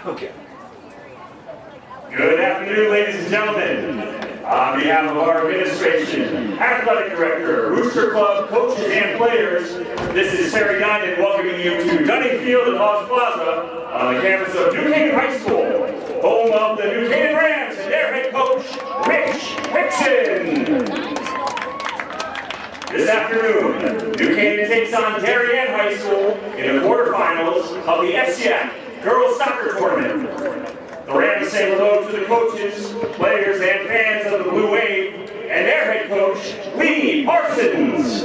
Okay. Good afternoon, ladies and gentlemen. On behalf of our administration, athletic director, Rooster Club, coaches, and players, this is Terry Condon welcoming you to Dunning Field at Hawes Plaza on the campus of New Canaan High School, home of the New Canaan Rams and their head coach, Rich Hickson. This afternoon, New Canaan takes on Darien High School in the quarterfinals of the FCIAC Girls Soccer Tournament. The Rams say hello to the coaches, players, and fans of the Blue Wave, and their head coach, Lee Parsons.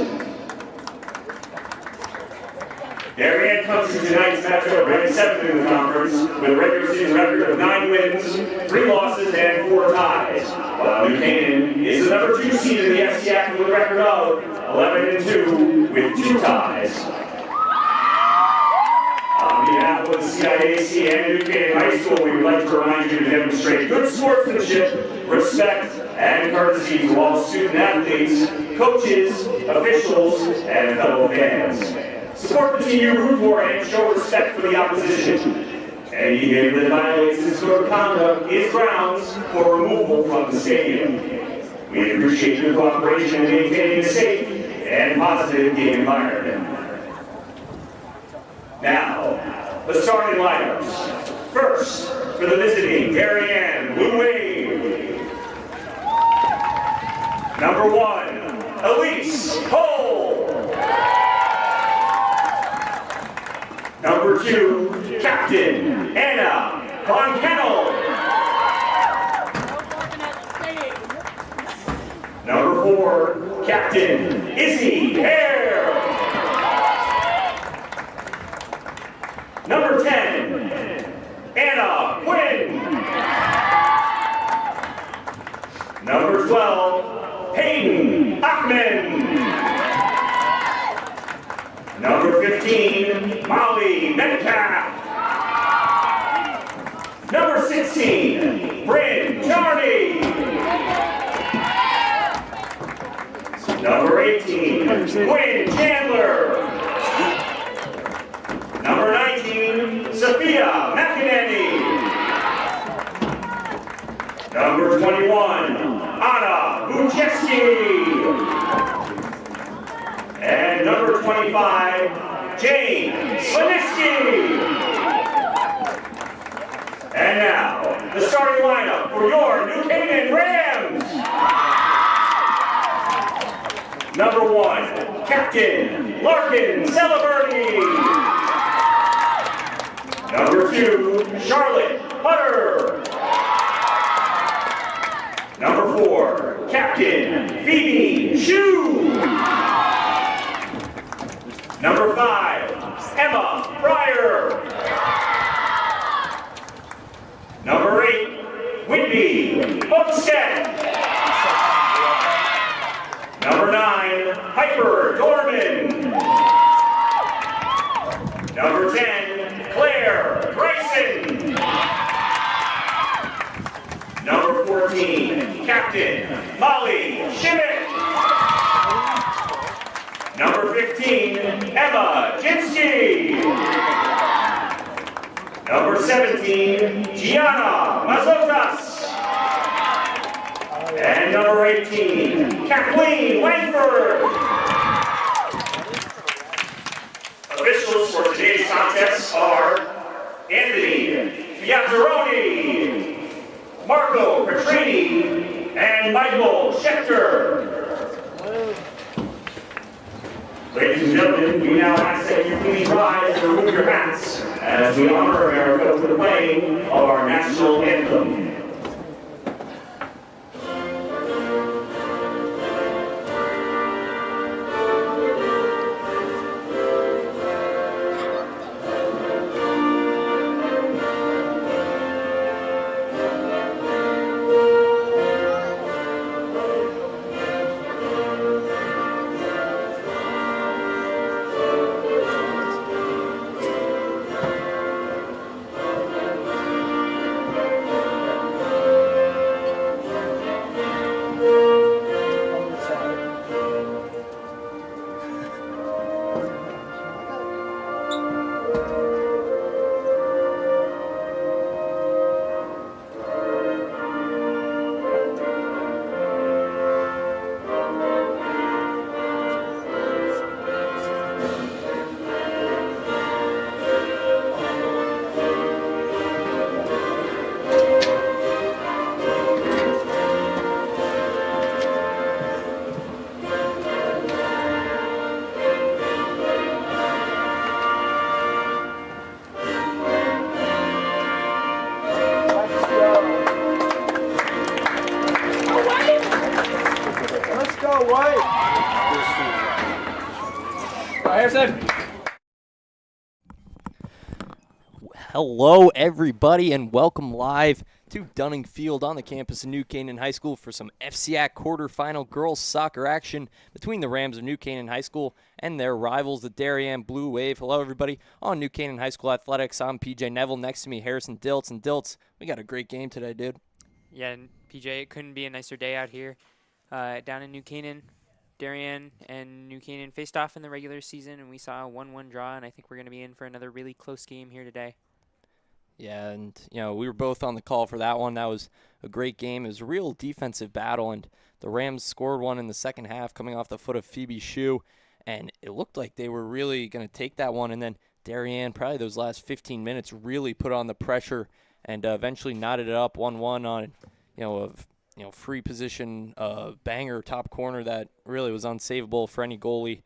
Darien comes to tonight's matchup ranked 7th in the conference, with a regular season record of 9 wins, 3 losses, and 4 ties, while New Canaan is the number 2 seed in the FCIAC with a record of 11-2 with 2 ties. On behalf of the FCIAC and New Canaan High School, we would like to remind you to demonstrate good sportsmanship, respect, and courtesy to all student athletes, coaches, officials, and fellow fans. Support the team you root for and show respect for the opposition. Any game that violates this code of conduct is grounds for removal from the stadium. We appreciate your cooperation in maintaining a safe and positive game environment. Now, the starting lineups. First, for the visiting Darien Blue Wave. Number 1, Elise Cole. Number 2, Captain Anna Von Kennel. Number 4, Captain Izzy Hare. Number 10, Anna Quinn. Number 12, Peyton Achman. Number 15, Molly Metcalf. Number 16, Bryn Jarney. Number 18, Quinn Chandler. Number 19, Sophia McEnany. Number 21, Anna Bucheski. And number 25, Jane Slaniski. And now, the starting lineup for your New Canaan Rams. Number 1, Captain Larkin Celebrity. Number 2, Charlotte Hutter. Number 4, Captain Phoebe Shue. Number 5, Emma Fryer. Number 8, Whitney Bumstead. Number 9, Piper Dorman. Number 10, Claire Bryson. Number 14, Captain Molly Schmidt. Number 15, Emma Jinsky. Number 17, Gianna Mazotas. And number 18, Kathleen Langford. Officials for today's contest are Anthony Fiataroni, Marco Petrini, and Michael Schechter. Ladies and gentlemen, we now ask that you please rise and remove your hats as we honor America with the playing of our national anthem. Harrison. Hello, everybody, and welcome live to Dunning Field on the campus of New Canaan High School for some FCIAC quarterfinal girls soccer action between the Rams of New Canaan High School and their rivals, the Darien Blue Wave. Hello, everybody, on New Canaan High School Athletics. I'm PJ Neville. Next to me, Harrison Diltz. And Diltz, we got a great game today, dude. Yeah, and PJ, it couldn't be a nicer day out here down in New Canaan. Darien and New Canaan faced off in the regular season, and we saw a 1-1 draw, and I think we're going to be in for another really close game here today. Yeah, and, we were both on the call for that one. That was a great game. It was a real defensive battle, and the Rams scored one in the second half coming off the foot of Phoebe Shue, and it looked like they were really going to take that one, and then Darien, probably those last 15 minutes, really put on the pressure and eventually knotted it up 1-1 on, a free position banger top corner that really was unsavable for any goalie.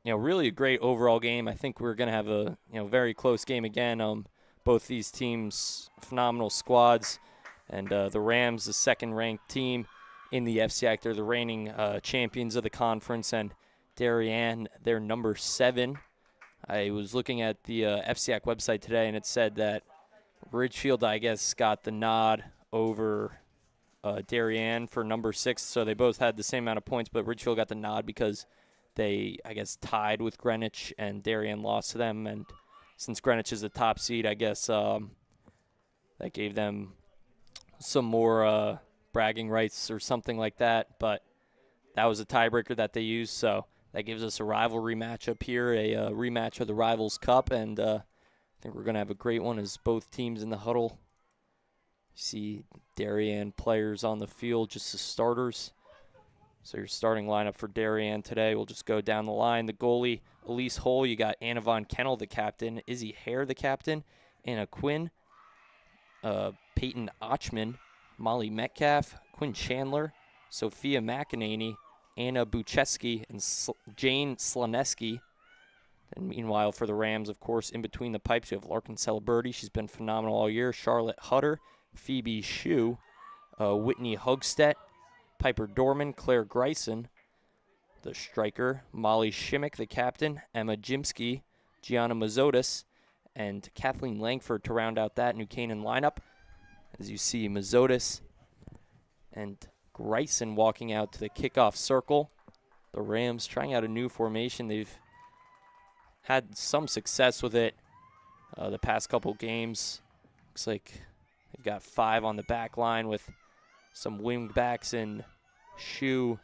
Really a great overall game. I think we're going to have a very close game again. Both these teams, phenomenal squads, and the Rams, the second-ranked team in the FCIAC. They're the reigning champions of the conference, and Darien, they're number 7. I was looking at the FCIAC website today, and it said that Ridgefield, I guess, got the nod over Darien for number 6, so they both had the same amount of points, but Ridgefield got the nod because they, I guess, tied with Greenwich, and Darien lost to them. And since Greenwich is the top seed, I guess that gave them some more bragging rights or something like that. But that was a tiebreaker that they used, so that gives us a rivalry matchup here, a rematch of the Rivals Cup. And I think we're going to have a great one as both teams in the huddle. You see Darien players on the field, just the starters. So your starting lineup for Darien today, we'll just go down the line. The goalie, Elise Hull. You got Anna Von Kennel, the captain. Izzy Hare, the captain. Anna Quinn. Peyton Ochman. Molly Metcalf. Quinn Chandler. Sophia McEnany. Anna Bucheski. And Jane Slaneski. And meanwhile, for the Rams, of course, in between the pipes, you have Larkin Celebrity. She's been phenomenal all year. Charlotte Hutter. Phoebe Shue. Whitney Hugstedt. Piper Dorman, Claire Greisen, the striker, Molly Shimmick, the captain, Emma Jimsky, Gianna Mazotis, and Kathleen Langford to round out that New Canaan lineup. As you see, Mazotis and Greisen walking out to the kickoff circle. The Rams trying out a new formation. They've had some success with it the past couple games. Looks like they've got 5 on the back line with some wing backs in Shue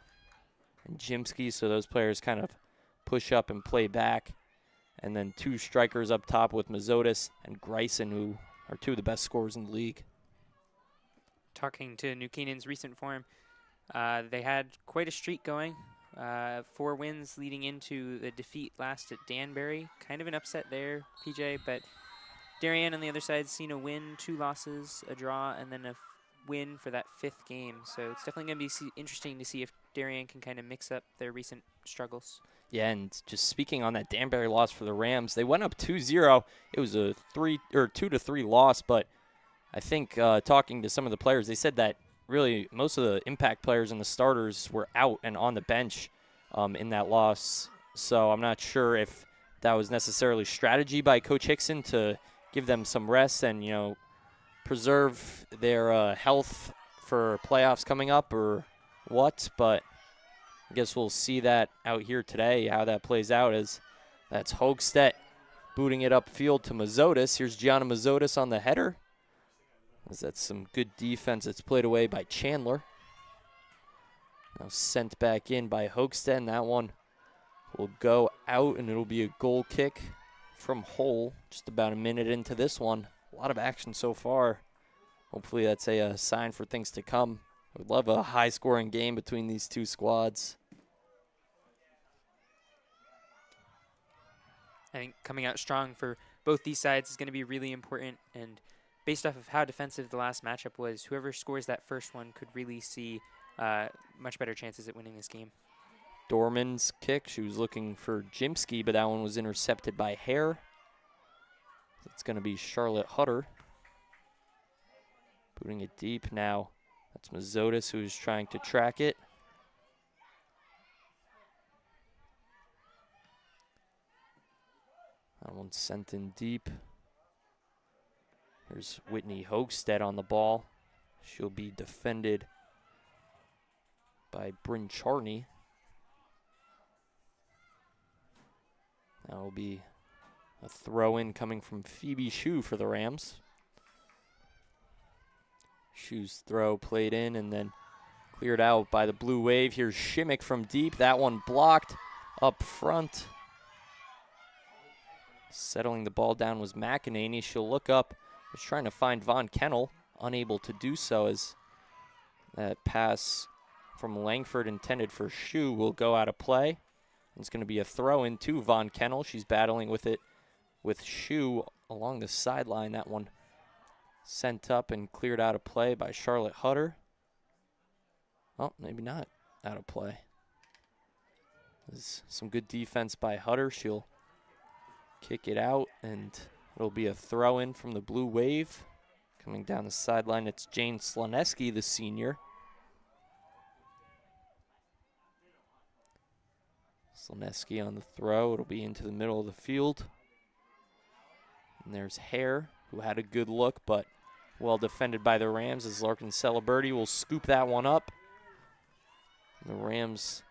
and Jimsky, so those players kind of push up and play back. And then 2 strikers up top with Mazotis and Greisen, who are 2 of the best scorers in the league. Talking to New Canaan's recent form, they had quite a streak going. 4 wins leading into the defeat last at Danbury. Kind of an upset there, PJ, but Darien on the other side seen a win, 2 losses, a draw, and then a win for that 5th game. So it's definitely going to be interesting to see if Darien can kind of mix up their recent struggles. Yeah, and just speaking on that Danbury loss for the Rams, they went up 2-0. It was a 2-3 loss, but I think talking to some of the players, they said that really most of the impact players and the starters were out and on the bench in that loss. So I'm not sure if that was necessarily strategy by Coach Hickson to give them some rest and, preserve their health for playoffs coming up or what, but I guess we'll see that out here today, how that plays out, as that's Hogstedt booting it upfield to Mazotis. Here's Gianna Mazotis on the header, as that's some good defense. It's played away by Chandler. Now sent back in by Hogstedt, and that one will go out, and it'll be a goal kick from Hull, just about a minute into this one. A lot of action so far. Hopefully that's a sign for things to come. I would love a high-scoring game between these 2 squads. I think coming out strong for both these sides is going to be really important. And based off of how defensive the last matchup was, whoever scores that first one could really see much better chances at winning this game. Dorman's kick. She was looking for Jimsky, but that one was intercepted by Hare. It's going to be Charlotte Hutter. Putting it deep now. That's Mazotis, who's trying to track it. That one's sent in deep. There's Whitney Hochstedt on the ball. She'll be defended by Bryn Charney. That will be a throw-in coming from Phoebe Shue for the Rams. Shue's throw played in and then cleared out by the Blue Wave. Here's Shimmick from deep. That one blocked up front. Settling the ball down was McEnany. She'll look up. Was trying to find Von Kennel. Unable to do so as that pass from Langford intended for Shue will go out of play. It's going to be a throw-in to Von Kennel. She's battling with it with Shue along the sideline. That one sent up and cleared out of play by Charlotte Hutter. Oh, maybe not out of play. There's some good defense by Hutter. She'll kick it out, and it'll be a throw-in from the Blue Wave. Coming down the sideline, it's Jane Sloneski, the senior. Sloneski on the throw. It'll be into the middle of the field. And there's Hare, who had a good look, but well defended by the Rams as Larkin Celeberti will scoop that one up. And the Rams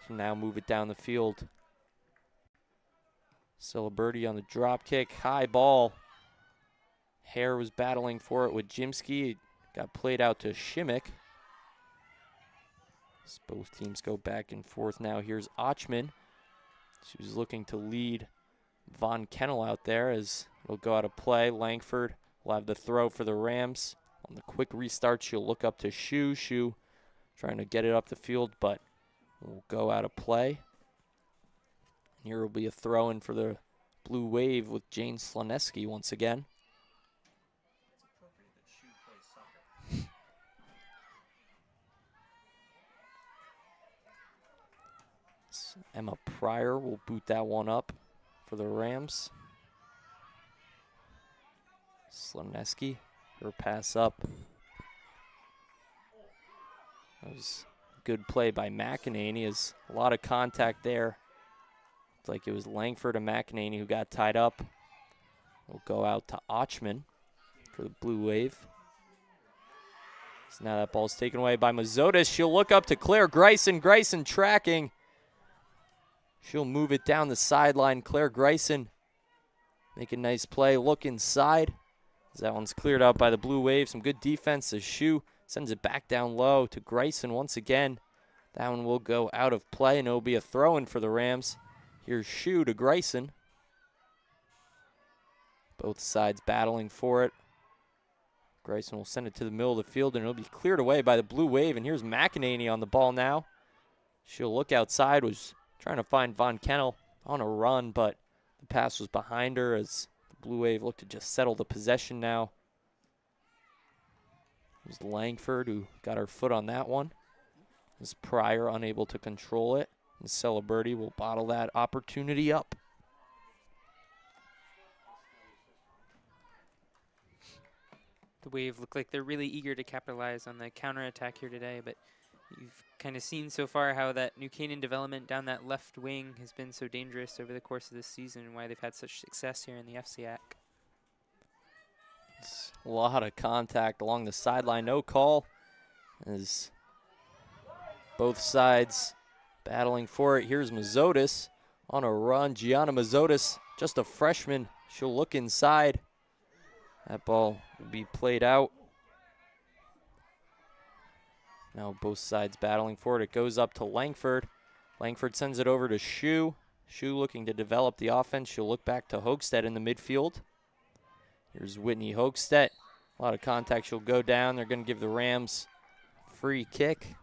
can now move it down the field. Celeberti on the drop kick, high ball. Hare was battling for it with Jimsky. It got played out to Shimmick. As both teams go back and forth now. Here's Ochman. She was looking to lead Von Kennel out there as it'll go out of play. Langford will have the throw for the Rams. On the quick restart, she'll look up to Shue. Shue trying to get it up the field, but will go out of play. Here will be a throw-in for the Blue Wave with Jane Sloneski once again. Emma Pryor will boot that one up for the Rams. Sloneski, her pass up. That was good play by McEnany. As a lot of contact there. Looked like it was Langford and McEnany who got tied up. Will go out to Ochman for the Blue Wave. So now that ball's taken away by Mazotis. She'll look up to Claire Greisen. Greisen tracking. She'll move it down the sideline. Claire Greisen make a nice play. Look inside. As that one's cleared out by the Blue Wave. Some good defense as Shue sends it back down low to Greisen once again. That one will go out of play, and it'll be a throw-in for the Rams. Here's Shue to Greisen. Both sides battling for it. Greisen will send it to the middle of the field, and it'll be cleared away by the Blue Wave. And here's McEnany on the ball now. She'll look outside, was trying to find Von Kennel on a run, but the pass was behind her as the Blue Wave looked to just settle the possession now. It was Langford who got her foot on that one. As Pryor unable to control it. And Celeberti will bottle that opportunity up. The Wave look like they're really eager to capitalize on the counterattack here today, but you've kind of seen so far how that New Canaan development down that left wing has been so dangerous over the course of this season and why they've had such success here in the FCIAC. It's a lot of contact along the sideline. No call as both sides battling for it. Here's Mazotis on a run. Gianna Mazotis, just a freshman. She'll look inside. That ball will be played out. Now both sides battling for it. It goes up to Langford. Langford sends it over to Shue. Shue looking to develop the offense. She'll look back to Hochstedt in the midfield. Here's Whitney Hochstedt. A lot of contact. She'll go down. They're going to give the Rams free kick.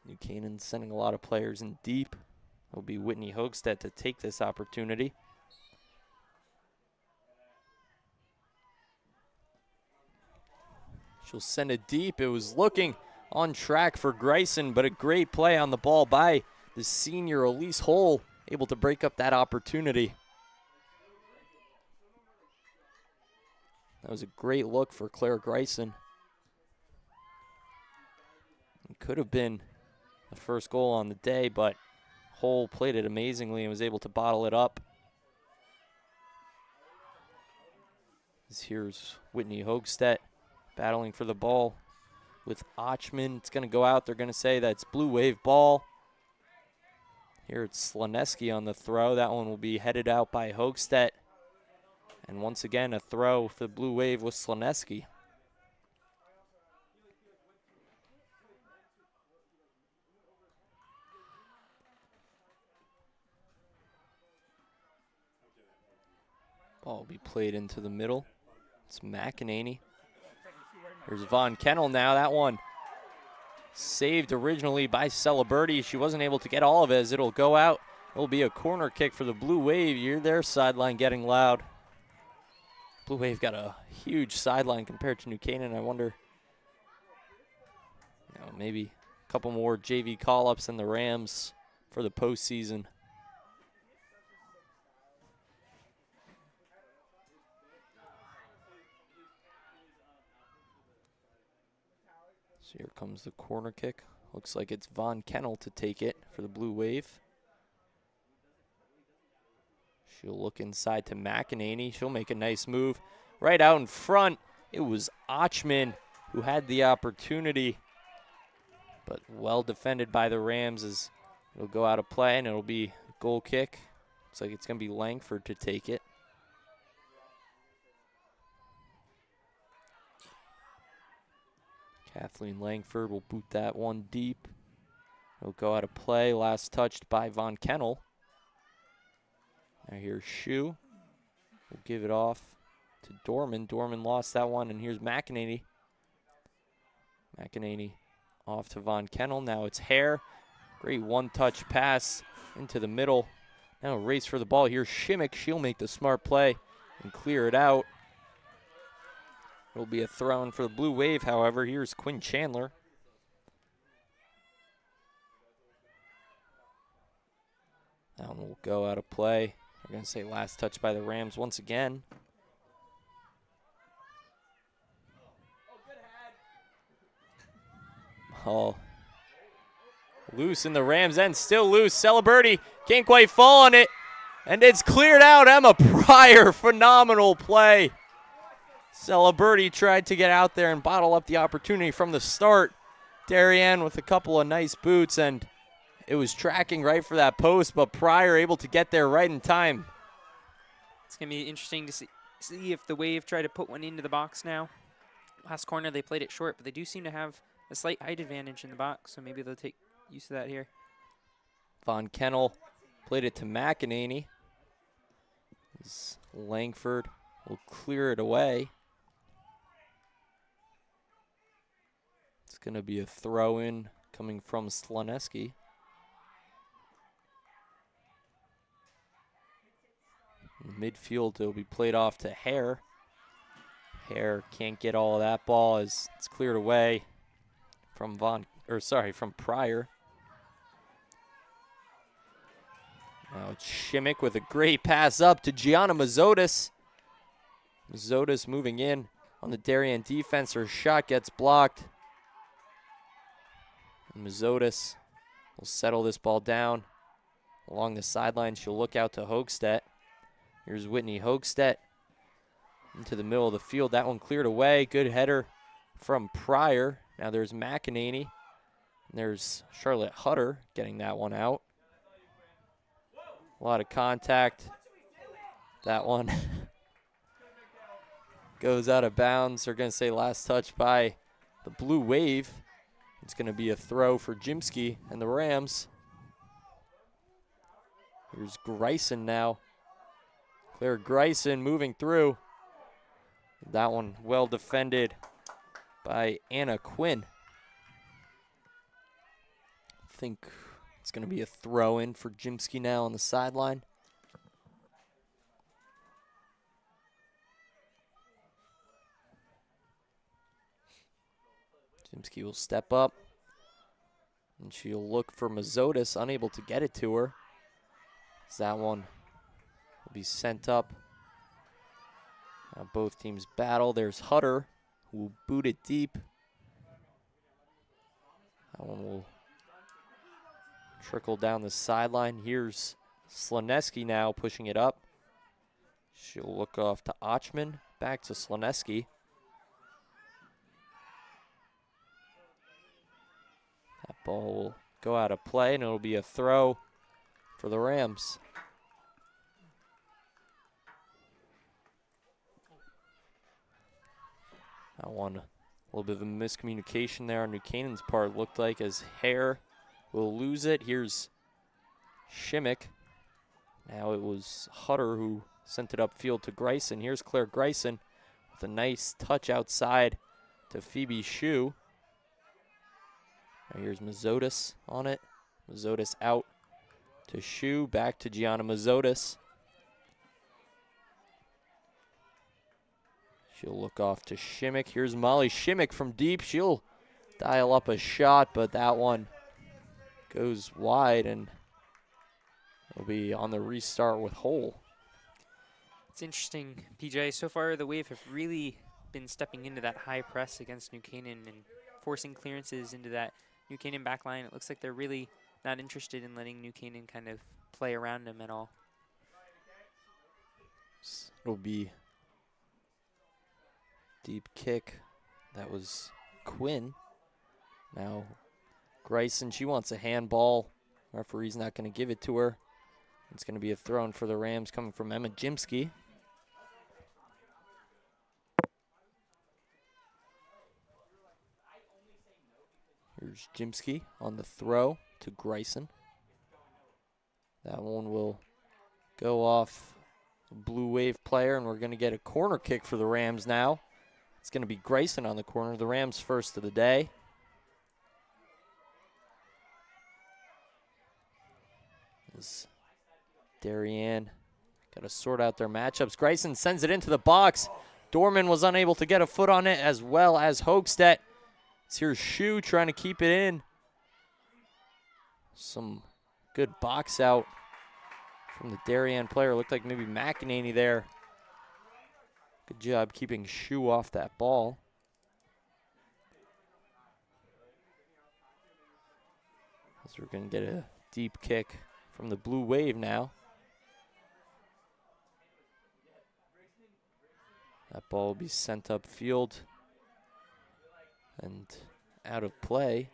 New Canaan sending a lot of players in deep. It'll be Whitney Hochstedt to take this opportunity. She'll send it deep. It was looking on track for Greisen, but a great play on the ball by the senior Elise Hull, able to break up that opportunity. That was a great look for Claire Greisen. It could have been the first goal on the day, but hole, played it amazingly, and was able to bottle it up. Here's Whitney Hoegstedt battling for the ball with Ochman. It's going to go out. They're going to say that's Blue Wave ball. Here it's Slaneski on the throw. That one will be headed out by Hoegstedt. And once again, a throw for the Blue Wave with Slaneski. Ball will be played into the middle. It's McEnany. There's Von Kennel now. That one saved originally by Celebrity. She wasn't able to get all of it as it'll go out. It'll be a corner kick for the Blue Wave. You're their sideline getting loud. Blue Wave got a huge sideline compared to New Canaan. I wonder, maybe a couple more JV call-ups than the Rams for the postseason. So here comes the corner kick. Looks like it's Von Kennel to take it for the Blue Wave. She'll look inside to McEnany. She'll make a nice move. Right out in front, it was Ochman who had the opportunity, but well defended by the Rams as it'll go out of play, and it'll be a goal kick. Looks like it's going to be Langford to take it. Kathleen Langford will boot that one deep. It'll go out of play. Last touched by Von Kennel. Now here's Shu. We'll give it off to Dorman. Dorman lost that one, and here's McEnany. McEnany off to Von Kennel. Now it's Hare. Great one-touch pass into the middle. Now a race for the ball. Here's Shimmick. She'll make the smart play and clear it out. It'll be a throw in for the Blue Wave, however. Here's Quinn Chandler. That one will go out of play. We're going to say last touch by the Rams once again. Oh, loose in the Rams end, still loose. Celebrity can't quite fall on it, and it's cleared out. Emma Pryor, phenomenal play. Celebrity tried to get out there and bottle up the opportunity from the start. Darien with a couple of nice boots, and it was tracking right for that post, but Pryor able to get there right in time. It's going to be interesting to see if the Wave try to put one into the box now. Last corner they played it short, but they do seem to have a slight height advantage in the box, so maybe they'll take use of that here. Von Kennel played it to McEnany. Langford will clear it away. It's going to be a throw-in coming from Slaneski. In the midfield, it'll be played off to Hare. Hare can't get all of that ball as it's cleared away from from Pryor. Now it's Shimmick with a great pass up to Gianna Mazotis. Mazotis moving in on the Darien defense. Her shot gets blocked. And Mazotis will settle this ball down along the sideline. She'll look out to Hoegstedt. Here's Whitney Hoegstedt into the middle of the field. That one cleared away. Good header from Pryor. Now there's McEnany. And there's Charlotte Hutter getting that one out. A lot of contact. That one goes out of bounds. They're going to say last touch by the Blue Wave. It's going to be a throw for Jimsky and the Rams. Here's Greisen now. Claire Greisen moving through. That one well defended by Anna Quinn. I think it's going to be a throw in for Jimsky now on the sideline. Jimsky will step up, and she'll look for Mazotis, unable to get it to her. As that one will be sent up. Now both teams battle. There's Hutter, who will boot it deep. That one will trickle down the sideline. Here's Slaneski now pushing it up. She'll look off to Ochman, back to Slaneski. That ball will go out of play, and it'll be a throw for the Rams. That one, a little bit of a miscommunication there on New Canaan's part, looked like, as Hare will lose it. Here's Shimmick. Now it was Hutter who sent it upfield to Grayson. Here's Claire Grayson with a nice touch outside to Phoebe Shue. Now here's Mazotis on it. Mazotis out to Shue, back to Gianna Mazotis. She'll look off to Shimmick. Here's Molly Shimmick from deep. She'll dial up a shot, but that one goes wide, and it'll be on the restart with Hole. It's interesting, PJ. So far, the Wave have really been stepping into that high press against New Canaan and forcing clearances into that New Canaan backline. It looks like they're really not interested in letting New Canaan kind of play around them at all. It'll be deep kick. That was Quinn. Now Grayson, she wants a handball. Referee's not going to give it to her. It's going to be a throw-in for the Rams coming from Emma Jimsky. Here's Jimsky on the throw to Grayson. That one will go off a Blue Wave player, and we're going to get a corner kick for the Rams now. It's going to be Grayson on the corner, the Rams' first of the day. As Darien got to sort out their matchups. Grayson sends it into the box. Dorman was unable to get a foot on it, as well as Hoegstedt. Here's Shue trying to keep it in. Some good box out from the Darien player. Looked like maybe McEnany there. Good job keeping Shue off that ball. As we're going to get a deep kick from the Blue Wave now. That ball will be sent upfield and out of play.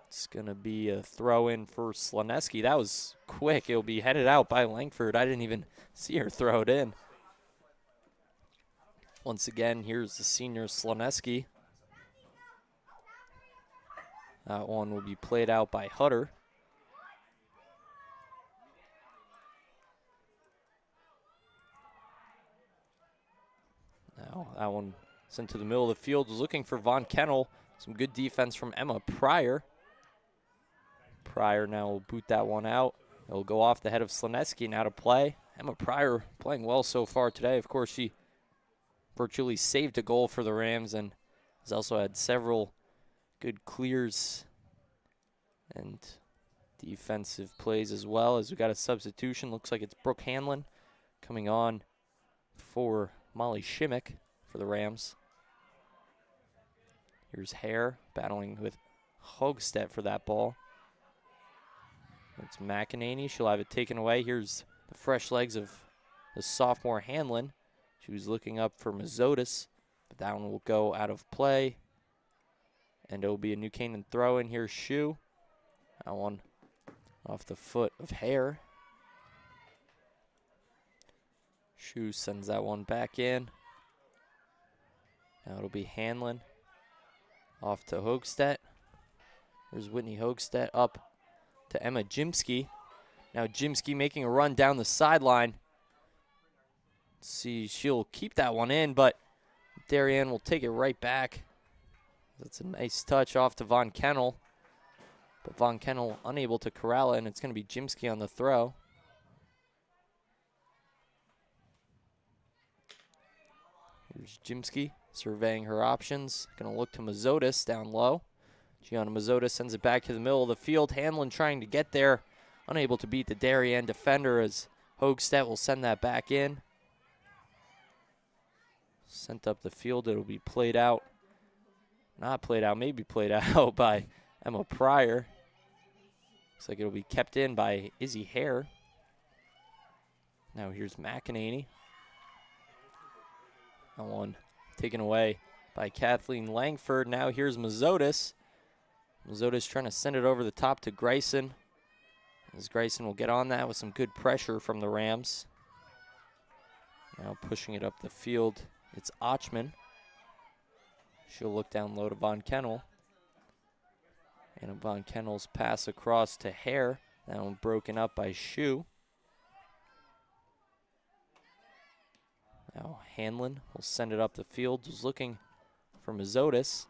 It's going to be a throw-in for Slaneski. That was quick. It'll be headed out by Langford. I didn't even see her throw it in. Once again, here's the senior Slaneski. That one will be played out by Hutter. Now that one sent to the middle of the field, was looking for Von Kennel. Some good defense from Emma Pryor. Pryor now will boot that one out. It'll go off the head of Slaneski, now to play. Emma Pryor playing well so far today. Of course, she virtually saved a goal for the Rams and has also had several good clears and defensive plays as well. As we got a substitution, looks like it's Brooke Hanlon coming on for Molly Shimmick for the Rams. Here's Hare battling with Hoegstedt for that ball. It's McEnany. She'll have it taken away. Here's the fresh legs of the sophomore Hanlon. She was looking up for Mazotis, but that one will go out of play. And it will be a New Canaan throw-in. Here's Shue. That one off the foot of Hare. Shue sends that one back in. Now it'll be Hanlon off to Hoegstedt. There's Whitney Hoegstedt up to Emma Jimsky. Now Jimsky making a run down the sideline. Let's see, she'll keep that one in, but Darien will take it right back. That's a nice touch off to Von Kennel. But Von Kennel unable to corral it, and it's going to be Jimsky on the throw. Here's Jimsky surveying her options. Going to look to Mazotis down low. Gianna Mazotis sends it back to the middle of the field. Hanlon trying to get there. Unable to beat the Darien defender as Hoegstedt will send that back in. Sent up the field. It'll be played out. Not played out, maybe played out by Emma Pryor. Looks like it'll be kept in by Izzy Hare. Now here's McEnany. That one taken away by Kathleen Langford. Now here's Mazotis. Mazotis trying to send it over the top to Grayson. As Grayson will get on that with some good pressure from the Rams. Now pushing it up the field, it's Ochman. She'll look down low to Von Kennel. And Von Kennel's pass across to Hare. That one broken up by Shu. Now Hanlon will send it up the field. Just looking for Mazotis.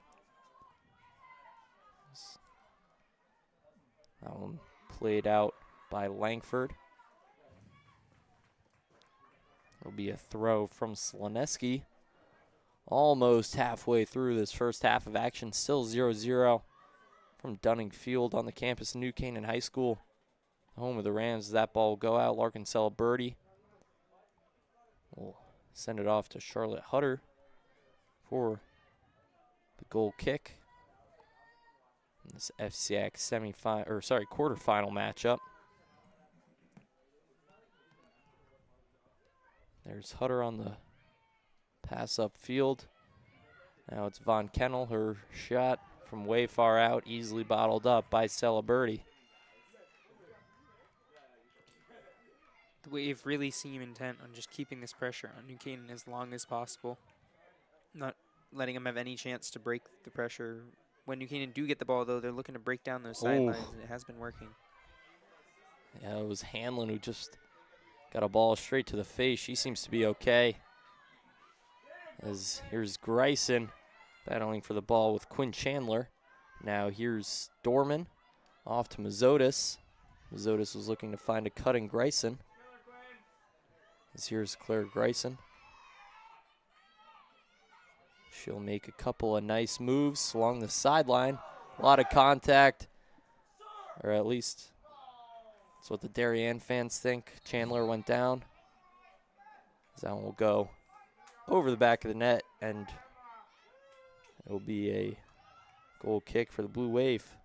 That one played out by Langford. It'll be a throw from Slaneski. Almost halfway through this first half of action. Still 0-0 from Dunning Field on the campus of New Canaan High School. Home of the Rams. That ball will go out. Larkin Celebrity will send it off to Charlotte Hutter for the goal kick. In this FCIAC quarterfinal matchup. There's Hutter on the pass upfield. Now it's Von Kennel. Her shot from way far out, easily bottled up by Celebrity. We've really seemed intent on just keeping this pressure on New Canaan as long as possible. Not letting them have any chance to break the pressure. When New Canaan do get the ball, though, they're looking to break down those sidelines, and it has been working. Yeah, it was Hanlon who just got a ball straight to the face. She seems to be okay. As here's Grayson battling for the ball with Quinn Chandler. Now here's Dorman off to Mazotis. Mazotis was looking to find a cutting Grayson. As here's Claire Grayson. She'll make a couple of nice moves along the sideline. A lot of contact, or at least that's what the Darien fans think. Chandler went down. That one will go over the back of the net, and it will be a goal kick for the Blue Wave.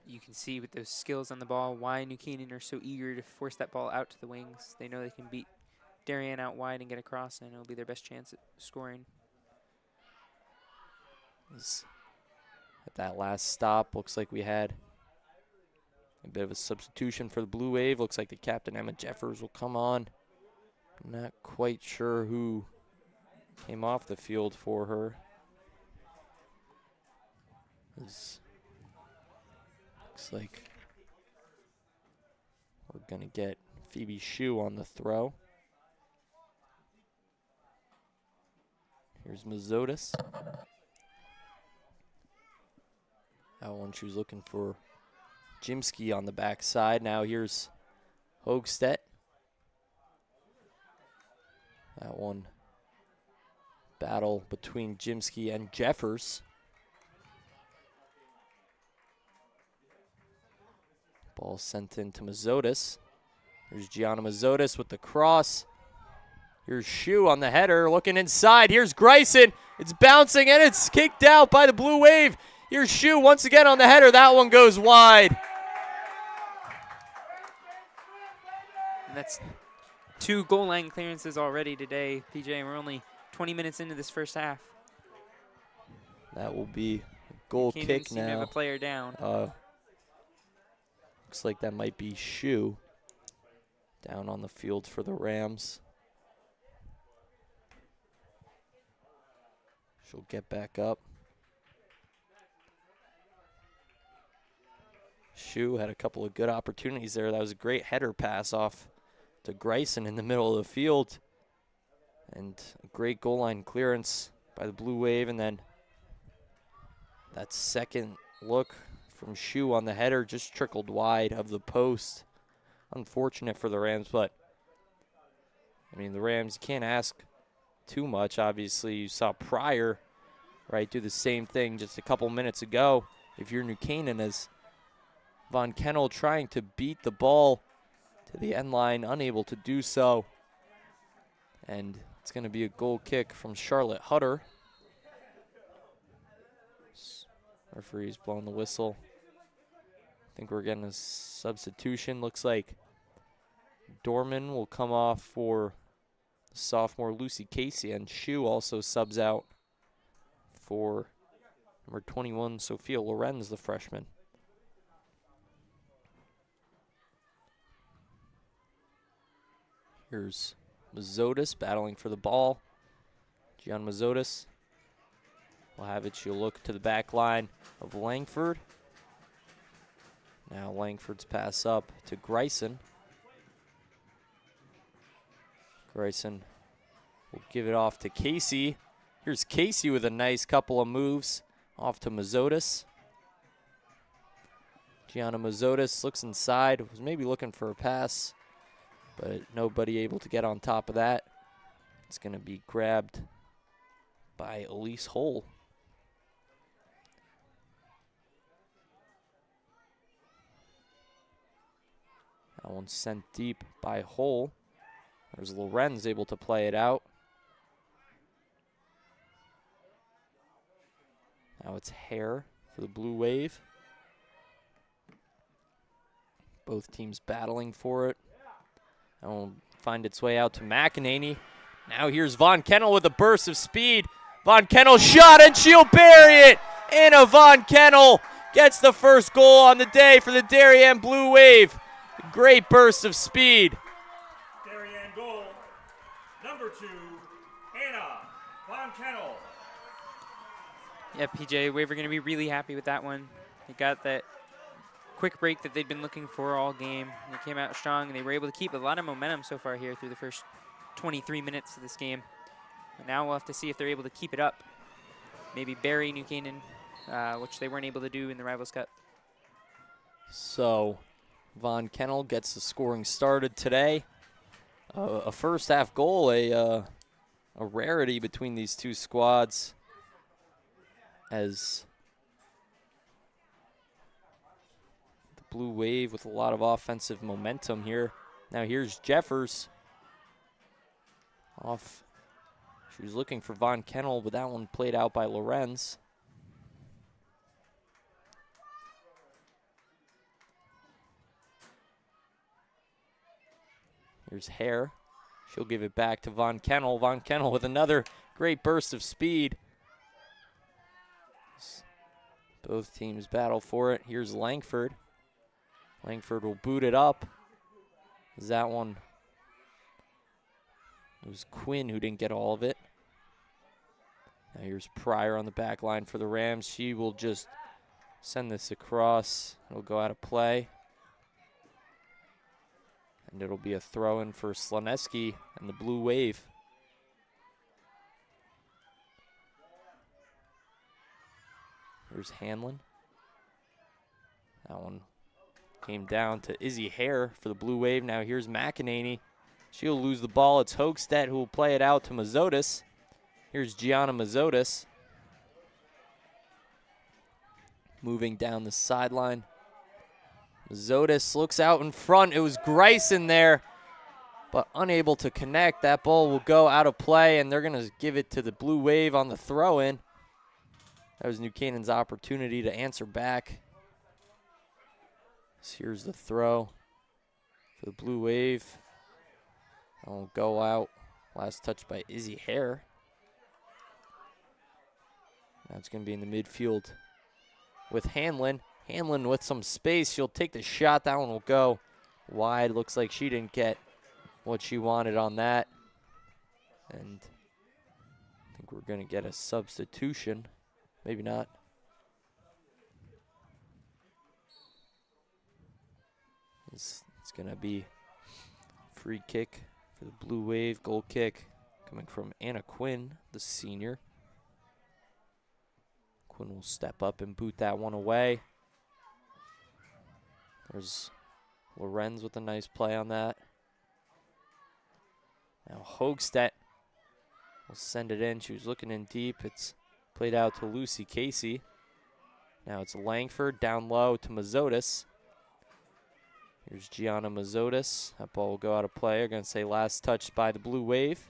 You can see with those skills on the ball why New Canaan are so eager to force that ball out to the wings. They know they can beat Darien out wide and get across, and it'll be their best chance at scoring. At that last stop, looks like we had a bit of a substitution for the Blue Wave. Looks like the captain, Emma Jeffers, will come on. Not quite sure who came off the field for her. Looks like we're going to get Phoebe Shu on the throw. Here's Mazotis. That one, she was looking for Jimsky on the backside. Now here's Hoegstedt. That one, battle between Jimsky and Jeffers. Ball sent in to Mazotis. Here's Gianna Mazotis with the cross. Here's Shu on the header, looking inside. Here's Grayson. It's bouncing, and it's kicked out by the Blue Wave. Here's Shu once again on the header. That one goes wide. And that's 2 goal line clearances already today, PJ, and we're only 20 minutes into this first half. That will be a goal kick seem to have now. a player down. Looks like that might be Shu down on the field for the Rams. She'll get back up. Shu had a couple of good opportunities there. That was a great header pass off to Grayson in the middle of the field. And a great goal line clearance by the Blue Wave. And then that second look from Shu on the header just trickled wide of the post. Unfortunate for the Rams, but I mean, the Rams, you can't ask too much. Obviously, you saw Pryor, right, do the same thing just a couple minutes ago. If you're New Canaan, as Von Kennel trying to beat the ball to the end line, unable to do so. And it's going to be a goal kick from Charlotte Hutter. Referee's blowing the whistle. I think we're getting a substitution. Looks like Dorman will come off for sophomore Lucy Casey, and Shu also subs out for number 21, Sophia Lorenz, the freshman. Here's Mazotis battling for the ball. Gian Mazotis will have it. She'll look to the back line of Langford. Now Langford's pass up to Grayson. Grayson will give it off to Casey. Here's Casey with a nice couple of moves off to Mazotis. Gianna Mazotis looks inside, was maybe looking for a pass, but nobody able to get on top of that. It's going to be grabbed by Elise Hole. That one's sent deep by Hole. There's Lorenz able to play it out. Now it's Hare for the Blue Wave. Both teams battling for it. That will find its way out to McEnany. Now here's Von Kennel with a burst of speed. Von Kennel shot and she'll bury it. Anna Von Kennel gets the first goal on the day for the Darien Blue Wave. Great burst of speed. Darien goal, number 2, Anna Von Kennel. Yeah, PJ, Wave are going to be really happy with that one. They got that quick break that they'd been looking for all game. They came out strong, and they were able to keep a lot of momentum so far here through the first 23 minutes of this game. And now we'll have to see if they're able to keep it up. Maybe bury New Canaan, which they weren't able to do in the Rivals Cup. So Von Kennel gets the scoring started today. A first half goal, a rarity between these two squads, as the Blue Wave with a lot of offensive momentum here. Now here's Jeffers off. She was looking for Von Kennel, but that one played out by Lorenz. Here's Hare. She'll give it back to Von Kennel. Von Kennel with another great burst of speed. Both teams battle for it. Here's Langford. Langford will boot it up. Is that one? It was Quinn who didn't get all of it. Now here's Pryor on the back line for the Rams. She will just send this across. It'll go out of play. And it'll be a throw-in for Slaneski and the Blue Wave. Here's Hanlon. That one came down to Izzy Hare for the Blue Wave. Now here's McEnany. She'll lose the ball. It's Hoekstedt who will play it out to Mazotis. Here's Gianna Mazotis. Moving down the sideline. Mazotis looks out in front. It was Grayson there, but unable to connect. That ball will go out of play, and they're going to give it to the Blue Wave on the throw-in. That was New Canaan's opportunity to answer back. So here's the throw for the Blue Wave. That will go out. Last touch by Izzy Hare. Now it's going to be in the midfield with Hanlon. Hanlon with some space. She'll take the shot. That one will go wide. Looks like she didn't get what she wanted on that. And I think we're going to get a substitution. Maybe not. It's going to be free kick for the Blue Wave. Goal kick coming from Anna Quinn, the senior. Quinn will step up and boot that one away. There's Lorenz with a nice play on that. Now Hoekstedt will send it in. She was looking in deep. It's played out to Lucy Casey. Now it's Langford down low to Mazotis. Here's Gianna Mazotis. That ball will go out of play. They're going to say last touch by the Blue Wave.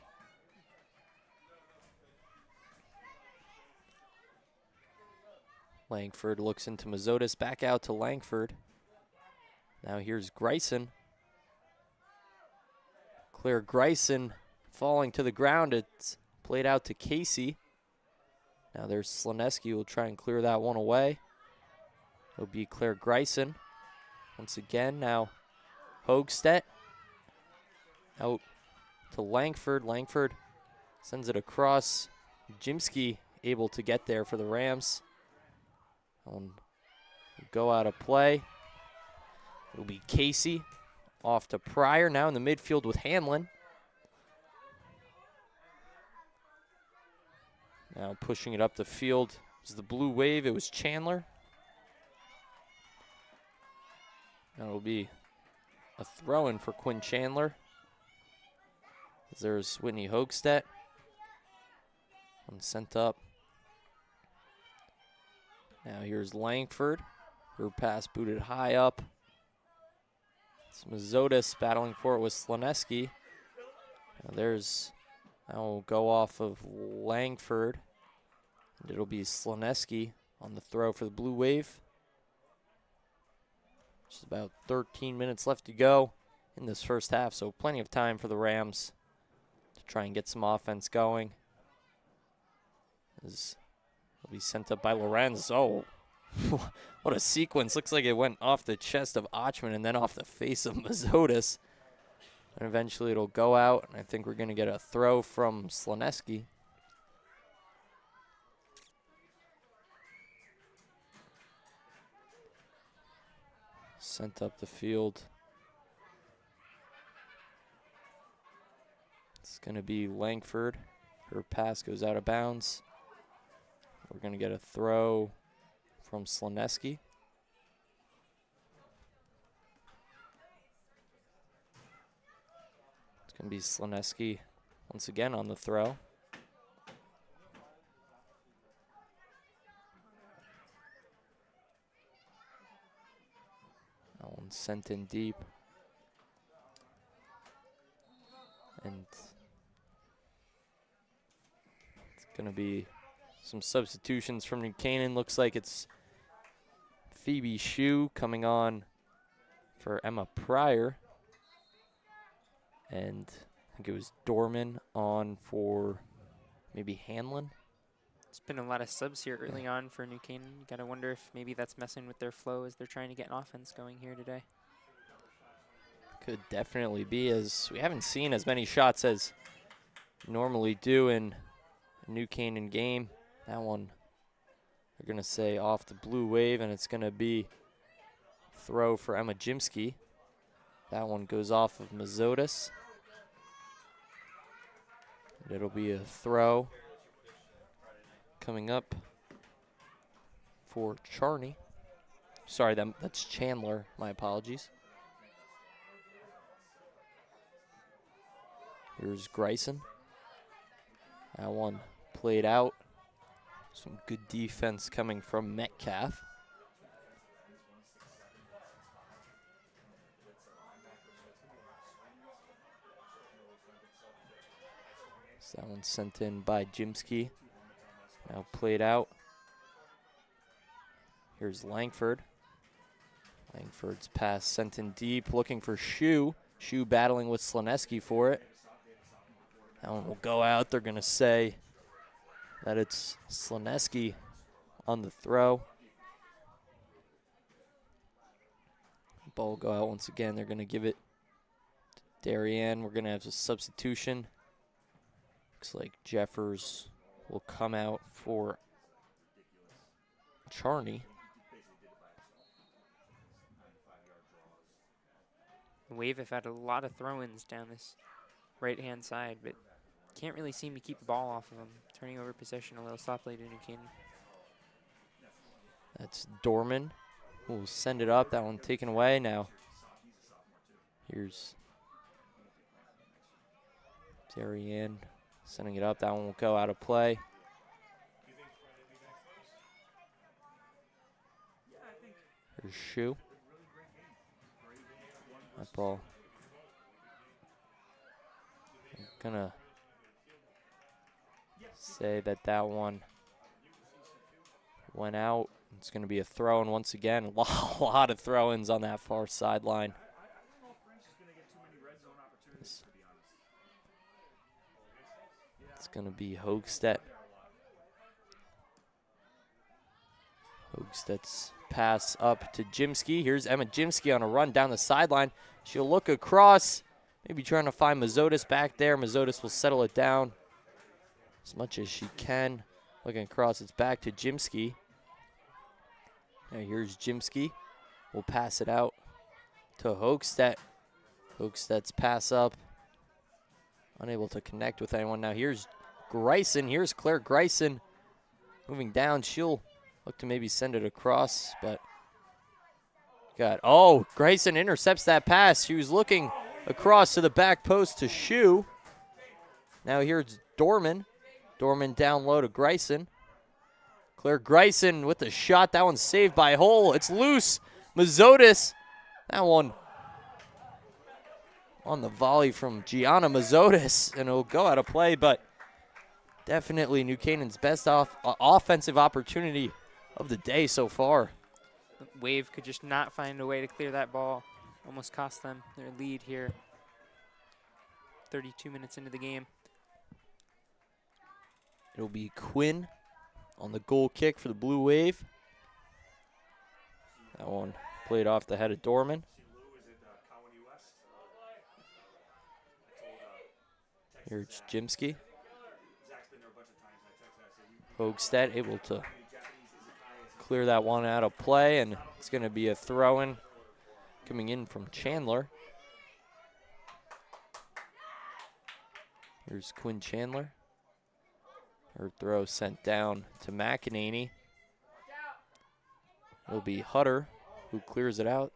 Langford looks into Mazotis, back out to Langford. Now here's Greisen. Claire Greisen falling to the ground. It's played out to Casey. Now there's Slaneski who will try and clear that one away. It'll be Claire Greisen. Once again, now Hoagstedt. Out to Langford. Langford sends it across. Jimsky able to get there for the Rams. Go out of play. It'll be Casey off to Pryor. Now in the midfield with Hanlon. Now pushing it up the field is the Blue Wave. It was Chandler. Now it'll be a throw-in for Quinn Chandler. There's Whitney Hoagstedt. Sent up. Now here's Langford. Her pass booted high up. It's Mazotis battling for it with Slaneski. Now we'll go off of Langford. And it'll be Slaneski on the throw for the Blue Wave. Just about 13 minutes left to go in this first half, so plenty of time for the Rams to try and get some offense going. It'll be sent up by Lorenz. Oh, what a sequence. Looks like it went off the chest of Ochman and then off the face of Mazotis. And eventually it'll go out, and I think we're going to get a throw from Slaneski. Sent up the field. It's going to be Langford. Her pass goes out of bounds. We're going to get a throw from Slaneski. It's going to be Slaneski once again on the throw. That one sent in deep. And it's going to be some substitutions from New Canaan. Looks like it's Phoebe Shue coming on for Emma Pryor. And I think it was Dorman on for maybe Hanlon. It's been a lot of subs here early on for New Canaan. You gotta wonder if maybe that's messing with their flow as they're trying to get an offense going here today. Could definitely be, as we haven't seen as many shots as normally do in a New Canaan game. That one, they're going to say off the Blue Wave, and it's going to be throw for Emma Jimsky. That one goes off of Mazotis. And it'll be a throw coming up for Charney. Sorry, that's Chandler. My apologies. Here's Greisen. That one played out. Some good defense coming from Metcalf. So that one sent in by Jimsky. Now played out. Here's Langford. Langford's pass sent in deep, looking for Shue. Shue battling with Slaneski for it. That one will go out. They're going to say that it's Slaneski on the throw. Ball will go out once again. They're going to give it to Darien. We're going to have a substitution. Looks like Jeffers will come out for Charney. The Wave have had a lot of throw-ins down this right-hand side, but can't really seem to keep the ball off of them. Turning over possession a little softly to New Canaan. That's Dorman who will send it up. That one taken away now. Here's Darien sending it up. That one will go out of play. Here's Shue. That ball. I'm gonna say that one went out. It's going to be a throw-in once again. A lot of throw-ins on that far sideline. It's going to be Hoogstedt. Hoogstedt's pass up to Jimsky. Here's Emma Jimsky on a run down the sideline. She'll look across, maybe trying to find Mazotis back there. Mazotis will settle it down as much as she can. Looking across, it's back to Jimsky. Now here's Jimsky. We'll pass it out to Hoogstedt. Hoogstedt's pass up. Unable to connect with anyone. Now here's Greisen. Here's Claire Greisen moving down. She'll look to maybe send it across, but Greisen intercepts that pass. She was looking across to the back post to Shu. Now here's Dorman. Dorman down low to Greisen. Claire Greisen with the shot. That one's saved by Hull. It's loose. Mazotis. That one on the volley from Gianna Mazotis, and it'll go out of play, but definitely New Canaan's best offensive opportunity of the day so far. Wave could just not find a way to clear that ball. Almost cost them their lead here. 32 minutes into the game. It'll be Quinn on the goal kick for the Blue Wave. That one played off the head of Dorman. Here's Jimsky. Hoogstedt able to clear that one out of play, and it's going to be a throw-in coming in from Chandler. Here's Quinn Chandler. Her throw sent down to McEnany. It'll be Hutter who clears it out.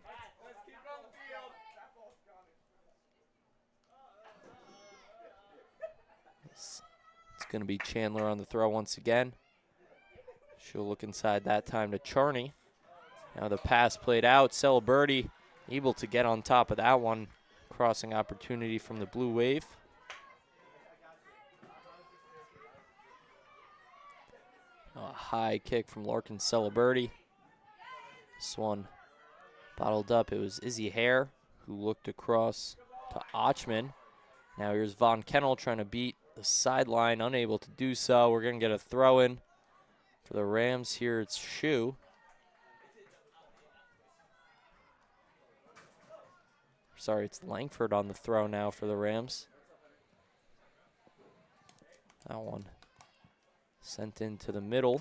It's going to be Chandler on the throw once again. She'll look inside that time to Charney. Now the pass played out. Celeberti able to get on top of that one. Crossing opportunity from the Blue Wave. A high kick from Larkin Celeberti. This one bottled up. It was Izzy Hare who looked across to Ochman. Now here's Von Kennel trying to beat the sideline, unable to do so. We're going to get a throw in for the Rams here. It's Shu. Sorry, it's Langford on the throw now for the Rams. That one sent into the middle.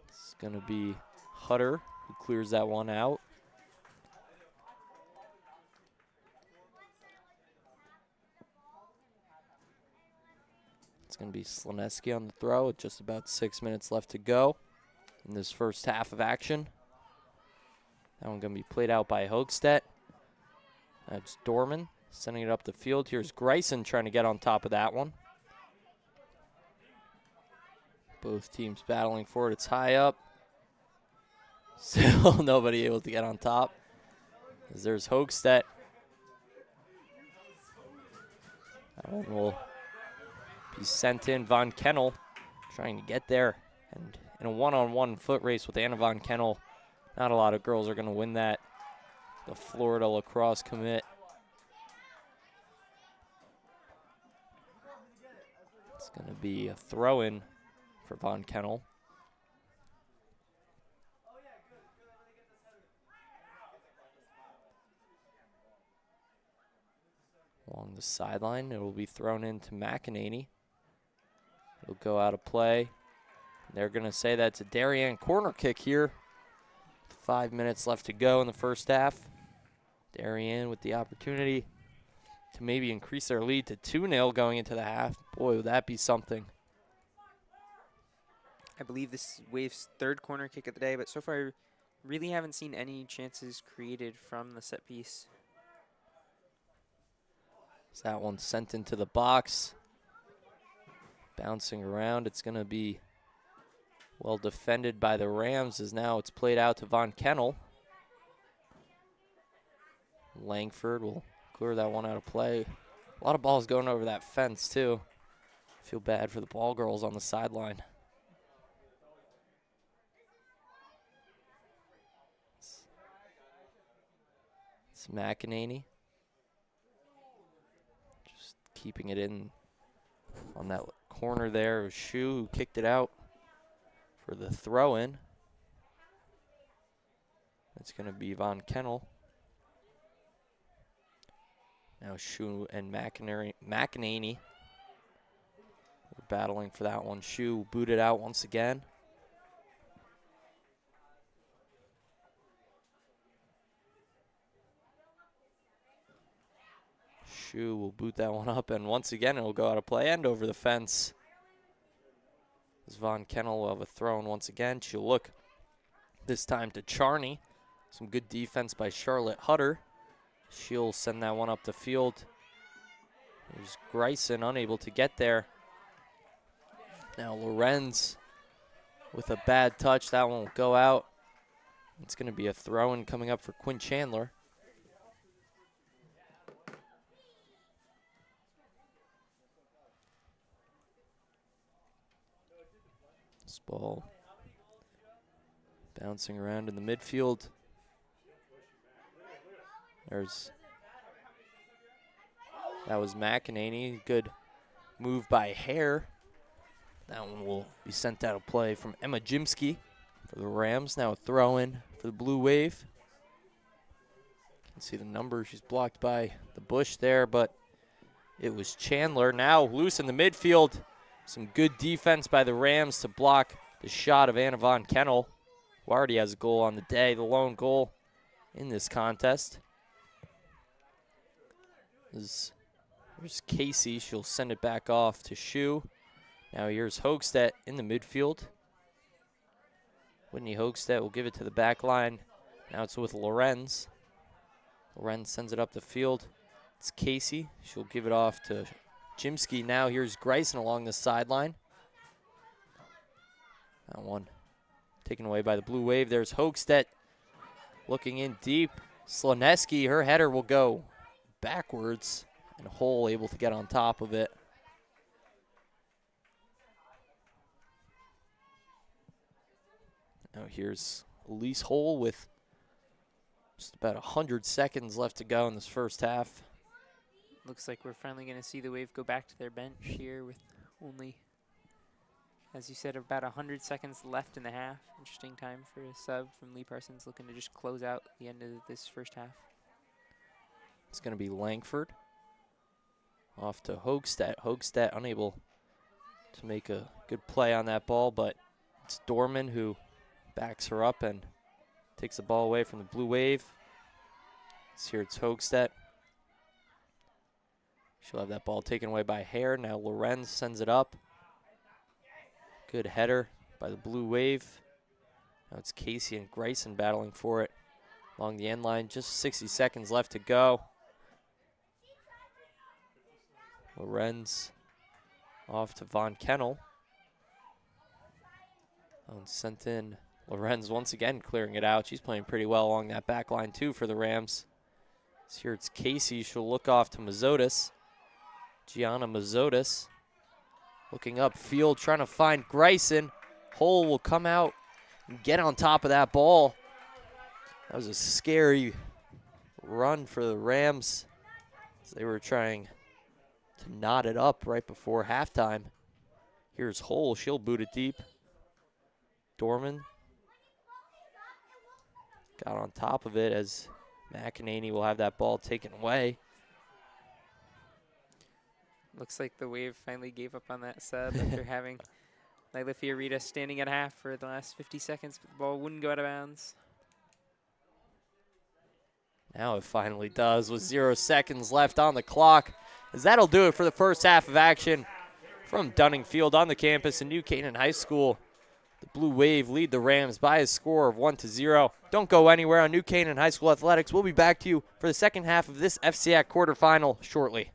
It's going to be Hutter who clears that one out. It's going to be Slaneski on the throw with just about 6 minutes left to go in this first half of action. That one going to be played out by Hoogstedt. That's Dorman sending it up the field. Here's Greisen trying to get on top of that one. Both teams battling for it. It's high up. Still nobody able to get on top. As there's Hoogstedt. That one will be sent in. Von Kennel trying to get there. And in a one-on-one foot race with Anna Von Kennel, not a lot of girls are going to win that. The Florida lacrosse commit. It's going to be a throw-in for Von Kennel. Along the sideline, it will be thrown into McEnany. It'll go out of play. They're going to say that's a Darien corner kick here. 5 minutes left to go in the first half. Darien with the opportunity to maybe increase their lead to 2-0 going into the half. Boy, would that be something. I believe this is Wave's third corner kick of the day, but so far really haven't seen any chances created from the set piece. So that one sent into the box. Bouncing around. It's going to be well defended by the Rams, as now it's played out to Von Kennel. Langford will clear that one out of play. A lot of balls going over that fence, too. Feel bad for the ball girls on the sideline. It's McEnany. Just keeping it in on that corner there. It was Shu who kicked it out for the throw-in. It's going to be Von Kennel. Now Shu and McEnany are battling for that one. Shu booted out once again. Shu will boot that one up, and once again it'll go out of play and over the fence. As Von Kennel will have a throw in once again. She'll look this time to Charney. Some good defense by Charlotte Hutter. She'll send that one up the field. There's Grayson unable to get there. Now Lorenz with a bad touch. That one will go out. It's going to be a throw-in coming up for Quinn Chandler. This ball bouncing around in the midfield. That was McEnany. Good move by Hare. That one will be sent out of play from Emma Jimsky for the Rams. Now a throw-in for the Blue Wave. You can see the number. She's blocked by the bush there, but it was Chandler. Now loose in the midfield. Some good defense by the Rams to block the shot of Anna Von Kennel, who already has a goal on the day, the lone goal in this contest. There's Casey. She'll send it back off to Shu. Now here's Hoegstedt in the midfield. Whitney Hoegstedt will give it to the back line. Now it's with Lorenz. Lorenz sends it up the field. It's Casey. She'll give it off to Jimsky. Now here's Grayson along the sideline. That one taken away by the Blue Wave. There's Hoegstedt looking in deep. Sloneski, her header will go backwards, and Hole able to get on top of it. Now here's Elise Hole with just about 100 seconds left to go in this first half. Looks like we're finally going to see the Wave go back to their bench here with only, as you said, about 100 seconds left in the half. Interesting time for a sub from Lee Parsons, looking to just close out the end of this first half. It's going to be Langford off to Hoegstedt. Hoegstedt unable to make a good play on that ball, but it's Dorman who backs her up and takes the ball away from the Blue Wave. Here it's Hoegstedt. She'll have that ball taken away by Hare. Now Lorenz sends it up. Good header by the Blue Wave. Now it's Casey and Grayson battling for it along the end line. Just 60 seconds left to go. Lorenz off to Von Kennel. And sent in Lorenz once again clearing it out. She's playing pretty well along that back line too for the Rams. So here it's Casey. She'll look off to Mazotis. Gianna Mazotis looking upfield, trying to find Grayson. Hole will come out and get on top of that ball. That was a scary run for the Rams. They were trying to knot it up right before halftime. Here's Hole. She'll boot it deep. Dorman got on top of it as McEnany will have that ball taken away. Looks like the Wave finally gave up on that sub after having Lila Fiorita standing at half for the last 50 seconds, but the ball wouldn't go out of bounds. Now it finally does with 0 seconds left on the clock, as that'll do it for the first half of action from Dunning Field on the campus in New Canaan High School. The Blue Wave lead the Rams by a score of 1-0. Don't go anywhere on New Canaan High School Athletics. We'll be back to you for the second half of this FCIAC quarterfinal shortly.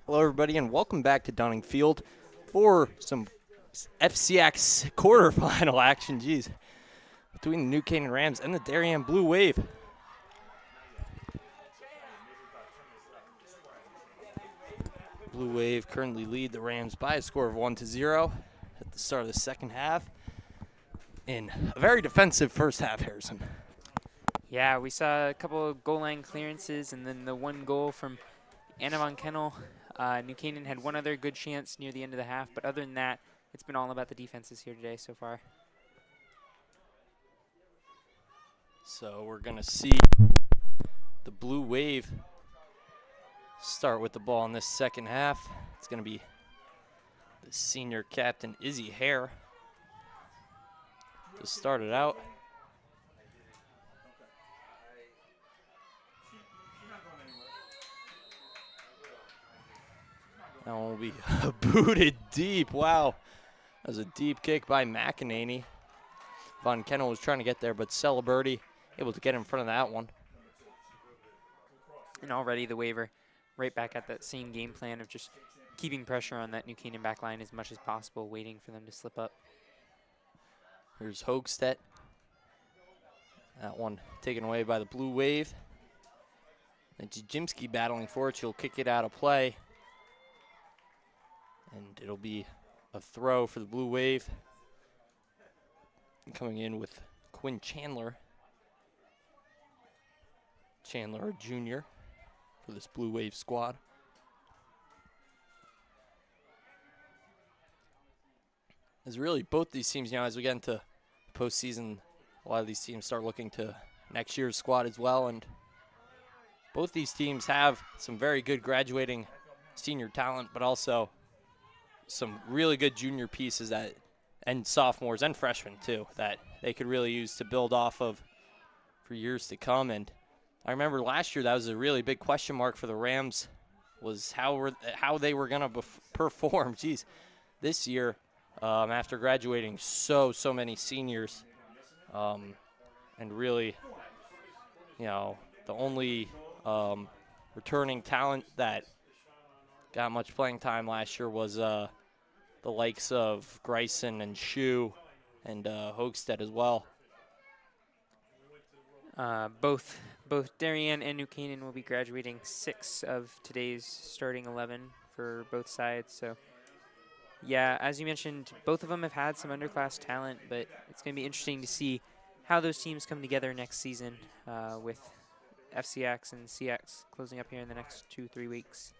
Hello, everybody, and welcome back to Dunning Field for some FCIAC quarterfinal action, between the New Canaan Rams and the Darien Blue Wave. Blue Wave currently lead the Rams by a score of 1-0 at the start of the second half in a very defensive first half, Harrison. Yeah, we saw a couple of goal line clearances and then the one goal from Anna Von Kennel. New Canaan had one other good chance near the end of the half, but other than that, it's been all about the defenses here today so far. So we're going to see the Blue Wave start with the ball in this second half. It's going to be the senior captain, Izzy Hare, to start it out. That one will be booted deep. Wow. That was a deep kick by McEnany. Von Kennel was trying to get there, but Celebrity able to get in front of that one. And already the waiver right back at that same game plan of just keeping pressure on that New Canaan back line as much as possible, waiting for them to slip up. Here's Hoegstedt. That one taken away by the Blue Wave. And Jajimski battling for it. She'll kick it out of play. And it'll be a throw for the Blue Wave. Coming in with Quinn Chandler. Chandler, a junior, for this Blue Wave squad. As really both these teams, as we get into postseason, a lot of these teams start looking to next year's squad as well. And both these teams have some very good graduating senior talent, but also some really good junior pieces and sophomores and freshmen too, that they could really use to build off of for years to come. And I remember last year that was a really big question mark for the Rams, was how they were going to perform. This year, after graduating so many seniors, and really, the only returning talent that got much playing time last year was the likes of Grayson and Shu and Hoegstedt as well. Both Darien and New Canaan will be graduating 6 of today's starting 11 for both sides. So, yeah, as you mentioned, both of them have had some underclass talent, but it's going to be interesting to see how those teams come together next season with FCIACs and CX closing up here in the next 2-3 weeks.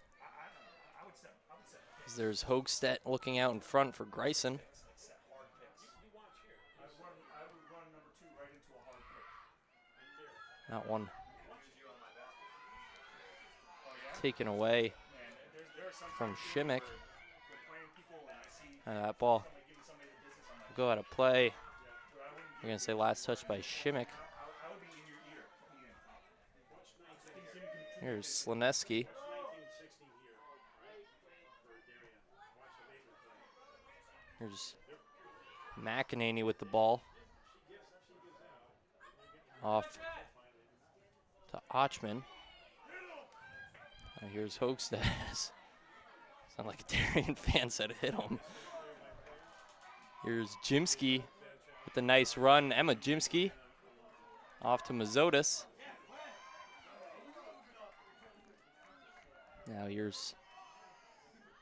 There's Hoegstedt looking out in front for Grayson. That one taken away from Shimmick. That ball will go out of play. We're going to say last touch by Shimmick. Here's Slaneski. Here's McEnany with the ball. Off to Ochman. Now here's Hoegstedt. Sound like a Darien fan said hit him. Here's Jimski with a nice run. Emma Jimski off to Mazotis. Now here's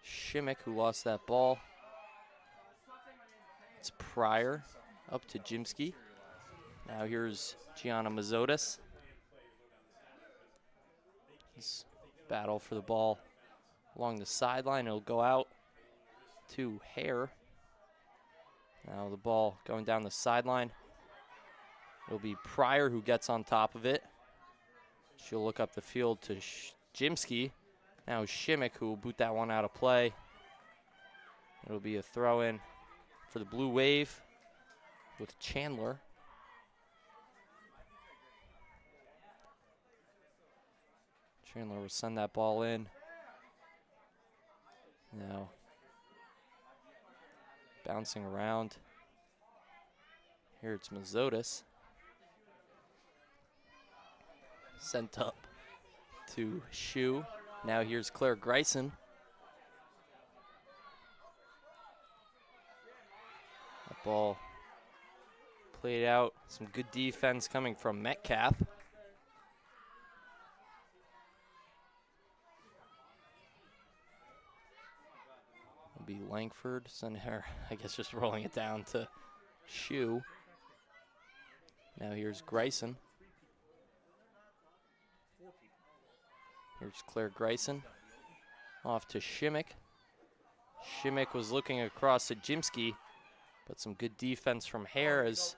Shimmick, who lost that ball. It's Pryor up to Jimski. Now here's Gianna Mazotis. This battle for the ball along the sideline. It'll go out to Hare. Now the ball going down the sideline. It'll be Pryor who gets on top of it. She'll look up the field to Jimski. Now Shimmick who will boot that one out of play. It'll be a throw-in for the Blue Wave with Chandler. Chandler will send that ball in. Now bouncing around. Here it's Mazotis. Sent up to Shu. Now here's Claire Grayson Ball played out. Some good defense coming from Metcalf. It'll be Langford. Send her, I guess, just rolling it down to Shue. Now here's Grayson. Here's Claire Grayson. Off to Shimmick. Shimmick was looking across at Jimsky, but some good defense from Hare as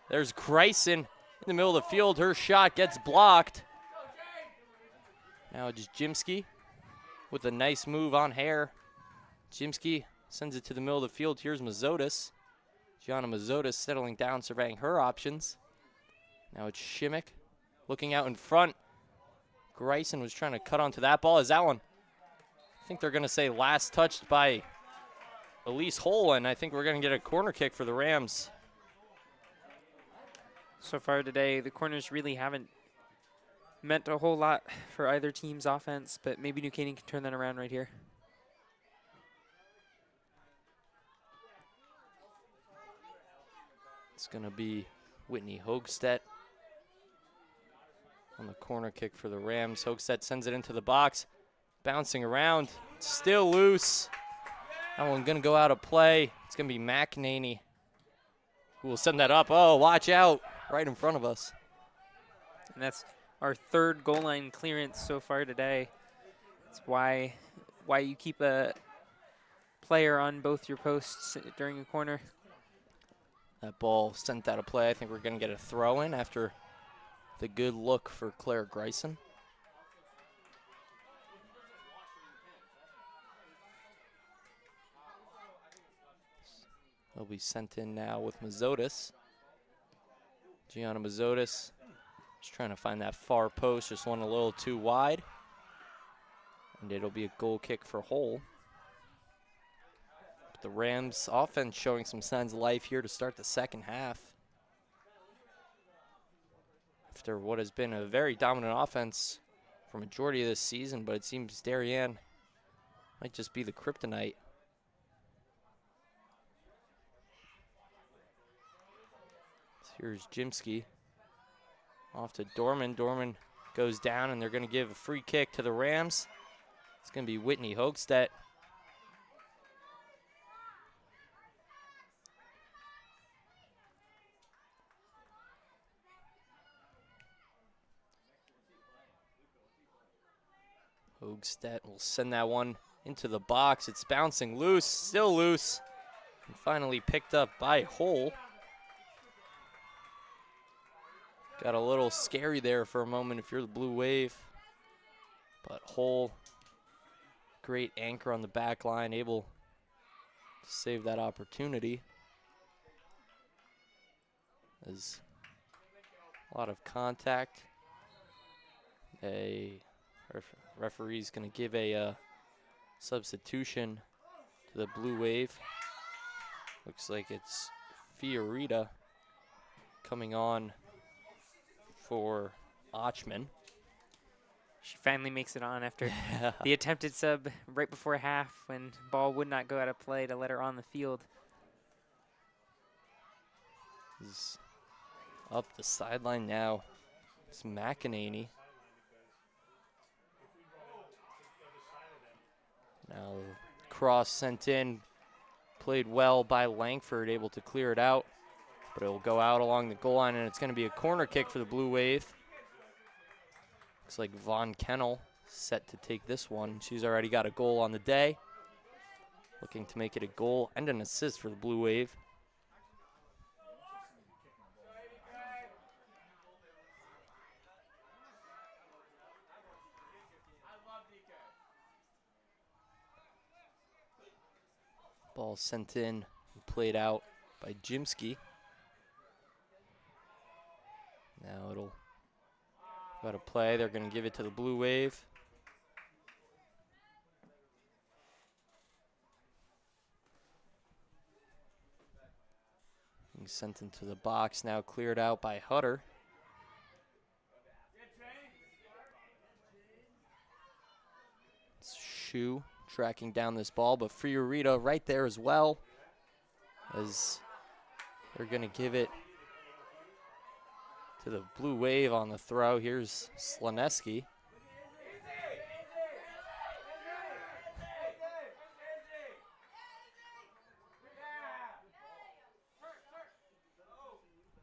there's Grayson in the middle of the field. Her shot gets blocked. Now just Jimsky with a nice move on Hare. Jimsky sends it to the middle of the field. Here's Mazotis. Gianna Mazotis settling down, surveying her options. Now it's Shimmick looking out in front. Grayson was trying to cut onto that ball. Is that one? I think they're going to say last touched by Elise Hole, and I think we're going to get a corner kick for the Rams. So far today, the corners really haven't meant a whole lot for either team's offense, but maybe New Canaan can turn that around right here. It's going to be Whitney Hoagstedt on the corner kick for the Rams. Hoagstedt sends it into the box, bouncing around, still loose. That one going to go out of play. It's going to be McNaney who will send that up. Oh, watch out, right in front of us. And that's our third goal line clearance so far today. That's why you keep a player on both your posts during a corner. That ball sent out of play. I think we're going to get a throw in after the good look for Claire Grayson. They'll be sent in now with Mazotis. Gianna Mazotis just trying to find that far post, just one a little too wide. And it'll be a goal kick for Hull. But the Rams offense showing some signs of life here to start the second half. After what has been a very dominant offense for majority of this season, but it seems Darien might just be the kryptonite. Here's Jimsky. Off to Dorman. Dorman goes down, and they're going to give a free kick to the Rams. It's going to be Whitney Hoagstedt. Hoagstedt will send that one into the box. It's bouncing loose, still loose, and finally picked up by Hull. Got a little scary there for a moment if you're the Blue Wave. But Hull, great anchor on the back line, able to save that opportunity. There's a lot of contact. A referee's going to give a substitution to the Blue Wave. Looks like it's Fiorita coming on for Ochman. She finally makes it on after the attempted sub right before half when ball would not go out of play to let her on the field. Is up the sideline now. It's McEnany. Now cross sent in, played well by Langford, able to clear it out. But it will go out along the goal line, and it's going to be a corner kick for the Blue Wave. Looks like Von Kennel set to take this one. She's already got a goal on the day. Looking to make it a goal and an assist for the Blue Wave. Ball sent in and played out by Jimsky. Now it'll go to play. They're going to give it to the Blue Wave. Being sent into the box, now cleared out by Hutter. It's Shue tracking down this ball, but Fiorita right there as well. As They're going to give it to the Blue Wave on the throw. Here's Slaneski.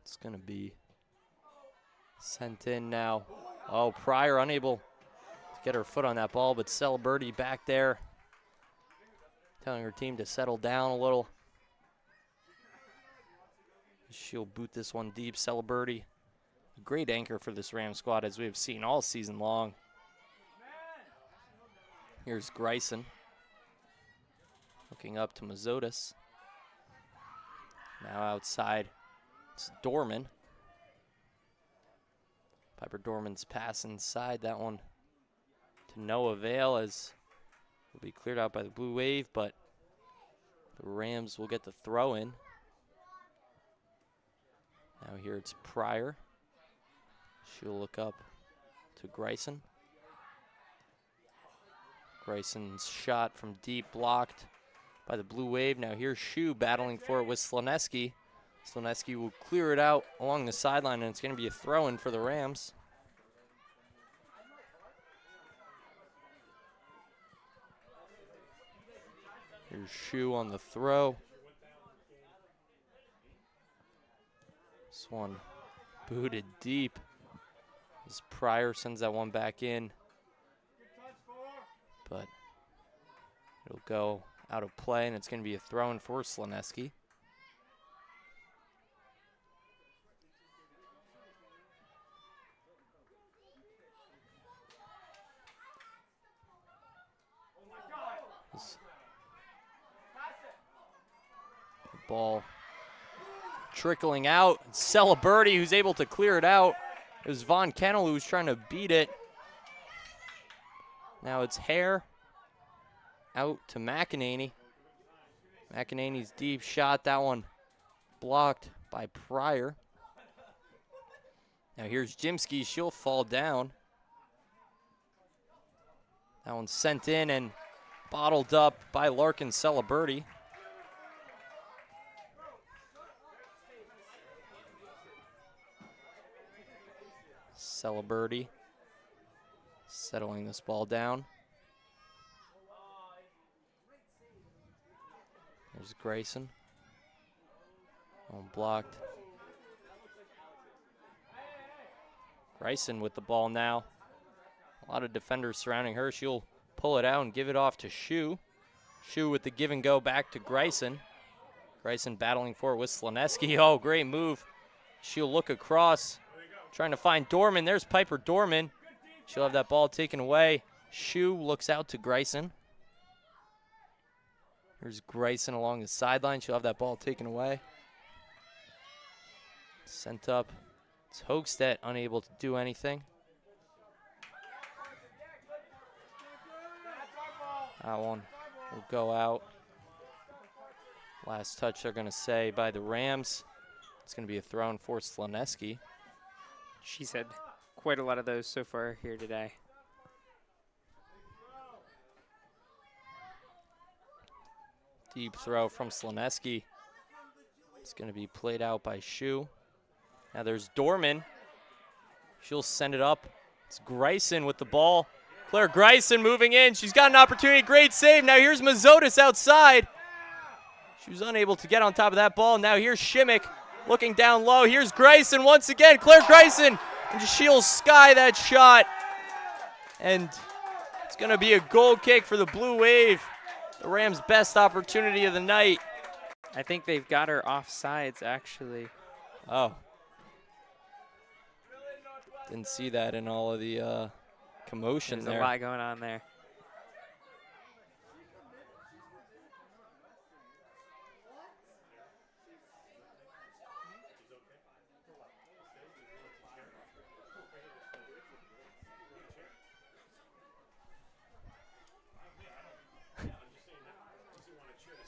It's going to be sent in now. Oh, Pryor unable to get her foot on that ball, but Celebrity back there telling her team to settle down a little. She'll boot this one deep. Celebrity, a great anchor for this Ram squad, as we have seen all season long. Here's Grayson looking up to Mazotis. Now outside, it's Dorman. Piper Dorman's pass inside, that one to no avail, as will be cleared out by the Blue Wave, but the Rams will get the throw in. Now here it's Pryor. She'll look up to Grayson. Grayson's shot from deep blocked by the Blue Wave. Now here's Shu battling for it with Slaneski. Slaneski will clear it out along the sideline, and it's going to be a throw-in for the Rams. Here's Shu on the throw. This one booted deep as Pryor sends that one back in, but it'll go out of play, and it's going to be a throw-in for Slaneski. Ball trickling out. Celebrity, who's able to clear it out. It was Von Kennel who was trying to beat it. Now it's Hare out to McEnany. McEnany's deep shot, that one blocked by Pryor. Now here's Jimsky, she'll fall down. That one's sent in and bottled up by Larkin Celebrity. Celebrity settling this ball down. There's Grayson. Blocked. Grayson with the ball now. A lot of defenders surrounding her. She'll pull it out and give it off to Shu. Shu with the give and go back to Grayson. Grayson battling for it with Slaneski. Oh, great move. She'll look across, trying to find Dorman. There's Piper Dorman. She'll have that ball taken away. Shu looks out to Grayson. Here's Grayson along the sideline. She'll have that ball taken away. Sent up. It's Hoekstedt unable to do anything. That one will go out. Last touch, they're going to say, by the Rams. It's going to be a throw-in for Slaneski. She's had quite a lot of those so far here today. Deep throw from Slaneski. It's going to be played out by Shu. Now there's Dorman. She'll send it up. It's Grayson with the ball. Claire Grayson moving in. She's got an opportunity. Great save. Now here's Mazotis outside. She was unable to get on top of that ball. Now here's Shimmick looking down low. Here's Grayson once again. Claire Grayson. And she'll sky that shot. And it's going to be a goal kick for the Blue Wave. The Rams' best opportunity of the night. I think they've got her off sides, actually. Oh. Didn't see that in all of the commotion there. There's a lot going on there.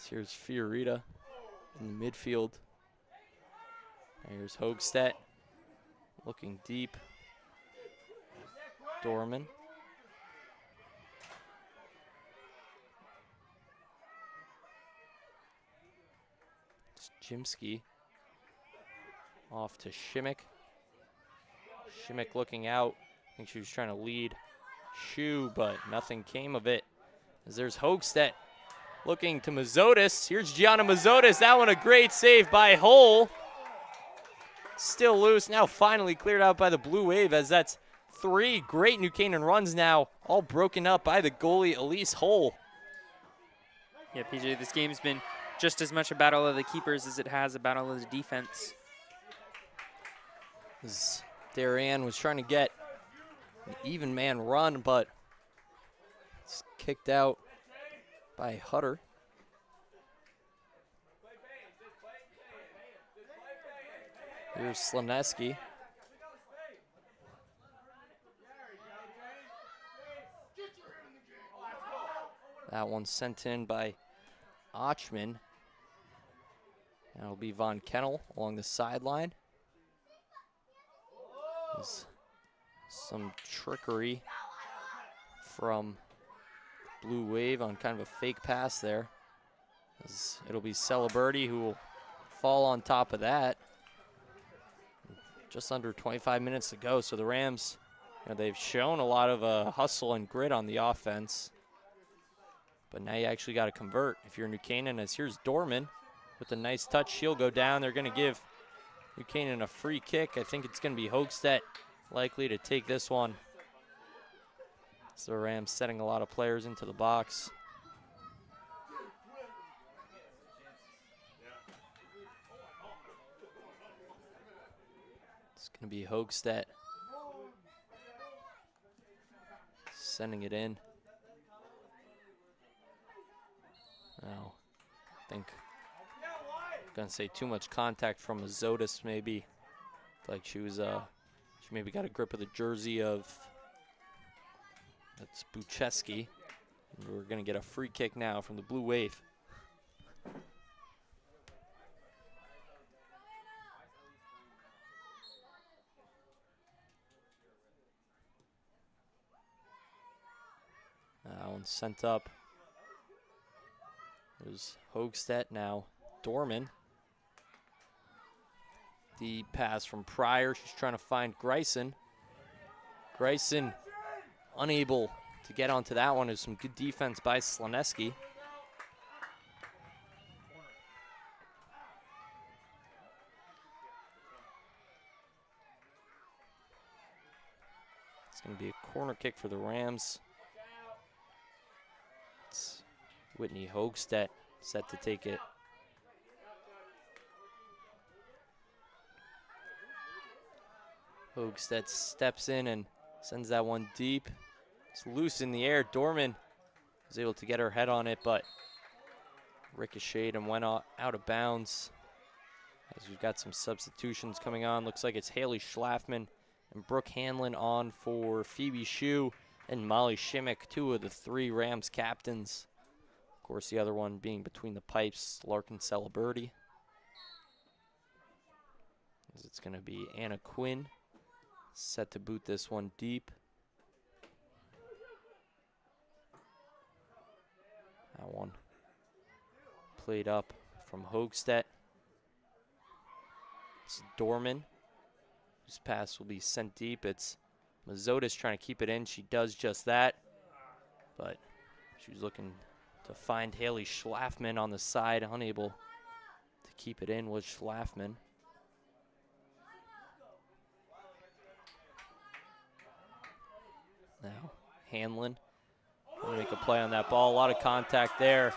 Here's Fiorita in the midfield. Here's Hoekstedt looking deep. Dorman. It's Jimsky Off to Shimmick. Shimmick looking out. I think she was trying to lead Shu, but nothing came of it. As there's Hoekstedt looking to Mazotis. Here's Gianna Mazotis. That one a great save by Hull. Still loose. Now finally cleared out by the Blue Wave, as that's 3 great New Canaan runs now, all broken up by the goalie Elise Hull. Yeah, PJ, this game's been just as much a battle of the keepers as it has a battle of the defense. As Darien was trying to get an even man run, but it's kicked out by Hutter. Here's Slaneski. That one sent in by Ochman. That'll be Von Kennel along the sideline. There's some trickery from Blue Wave on kind of a fake pass there. As it'll be Celebrity who will fall on top of that. Just under 25 minutes to go, so the Rams, they've shown a lot of hustle and grit on the offense. But now you actually got to convert if you're New Canaan, as here's Dorman with a nice touch. She'll go down. They're going to give New Canaan a free kick. I think it's going to be Hoekstedt likely to take this one. So the Rams setting a lot of players into the box. It's going to be Hoekstedt sending it in. Now, I think I'm going to say too much contact from Mazotis maybe. Like she was, she maybe got a grip of the jersey of, that's Bucheski. And we're going to get a free kick now from the Blue Wave. That one sent up. There's Hoekstedt now. Dorman. The pass from Pryor. She's trying to find Greisen. Greisen unable to get onto that one. There's some good defense by Slaneski. It's going to be a corner kick for the Rams. It's Whitney Hoekstedt set to take it. Hoekstedt steps in and sends that one deep. It's loose in the air. Dorman was able to get her head on it, but ricocheted and went out of bounds. As we've got some substitutions coming on. Looks like it's Haley Schlafman and Brooke Hanlon on for Phoebe Shu and Molly Shimmick, 2 of the 3 Rams captains. Of course, the other one being between the pipes, Larkin Celebrity. It's going to be Anna Quinn set to boot this one deep. That one played up from Hoekstedt. It's Dorman, whose pass will be sent deep. It's Mazotis trying to keep it in. She does just that, but she's looking to find Haley Schlafman on the side, unable to keep it in with Schlafman. Now Hanlon going to make a play on that ball. A lot of contact there.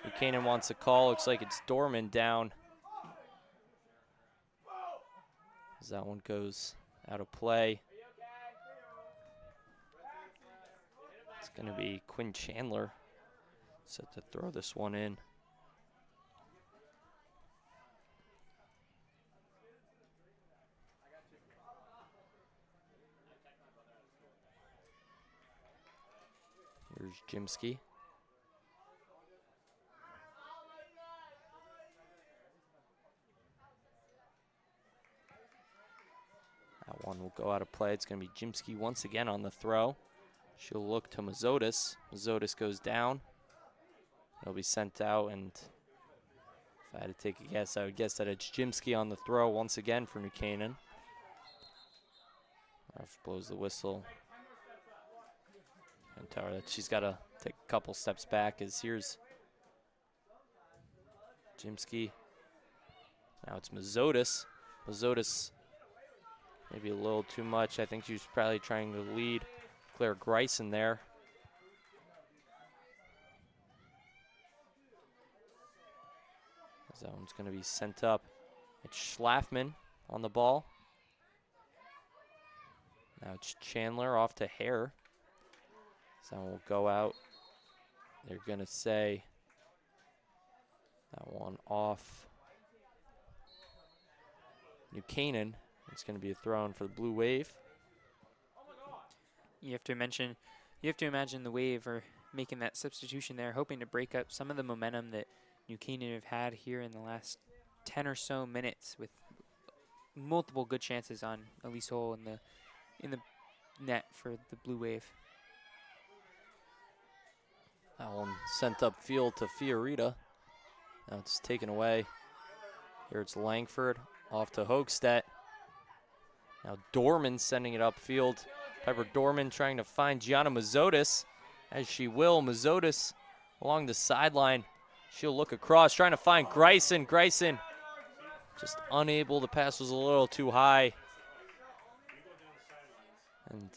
Buchanan wants a call. Looks like it's Dorman down. As that one goes out of play. It's going to be Quinn Chandler set to throw this one in. Here's Jimsky. That one will go out of play. It's going to be Jimsky once again on the throw. She'll look to Mazotis. Mazotis goes down. He'll be sent out, and if If I had to take a guess, I would guess that it's Jimsky on the throw once again for New Canaan. Ref blows the whistle. And tell her that she's got to take a couple steps back, as here's Jimsky. Now it's Mazotis. Mazotis maybe a little too much. I think she was probably trying to lead Claire Greisen there. That one's going to be sent up. It's Schlafman on the ball. Now it's Chandler off to Hare. So that one will go out. They're going to say that one off New Canaan. It's going to be a throw in for the Blue Wave. You have to imagine the Wave are making that substitution there, hoping to break up some of the momentum that New Canaan have had here in the last 10 or so minutes, with multiple good chances on Elise Hole in the net for the Blue Wave. That one sent upfield to Fiorita. Now it's taken away. Here it's Langford off to Hoogstedt. Now Dorman sending it upfield. Piper Dorman trying to find Gianna Mazotis, as she will. Mazotis along the sideline. She'll look across, trying to find Greisen. Greisen just unable. The pass was a little too high. And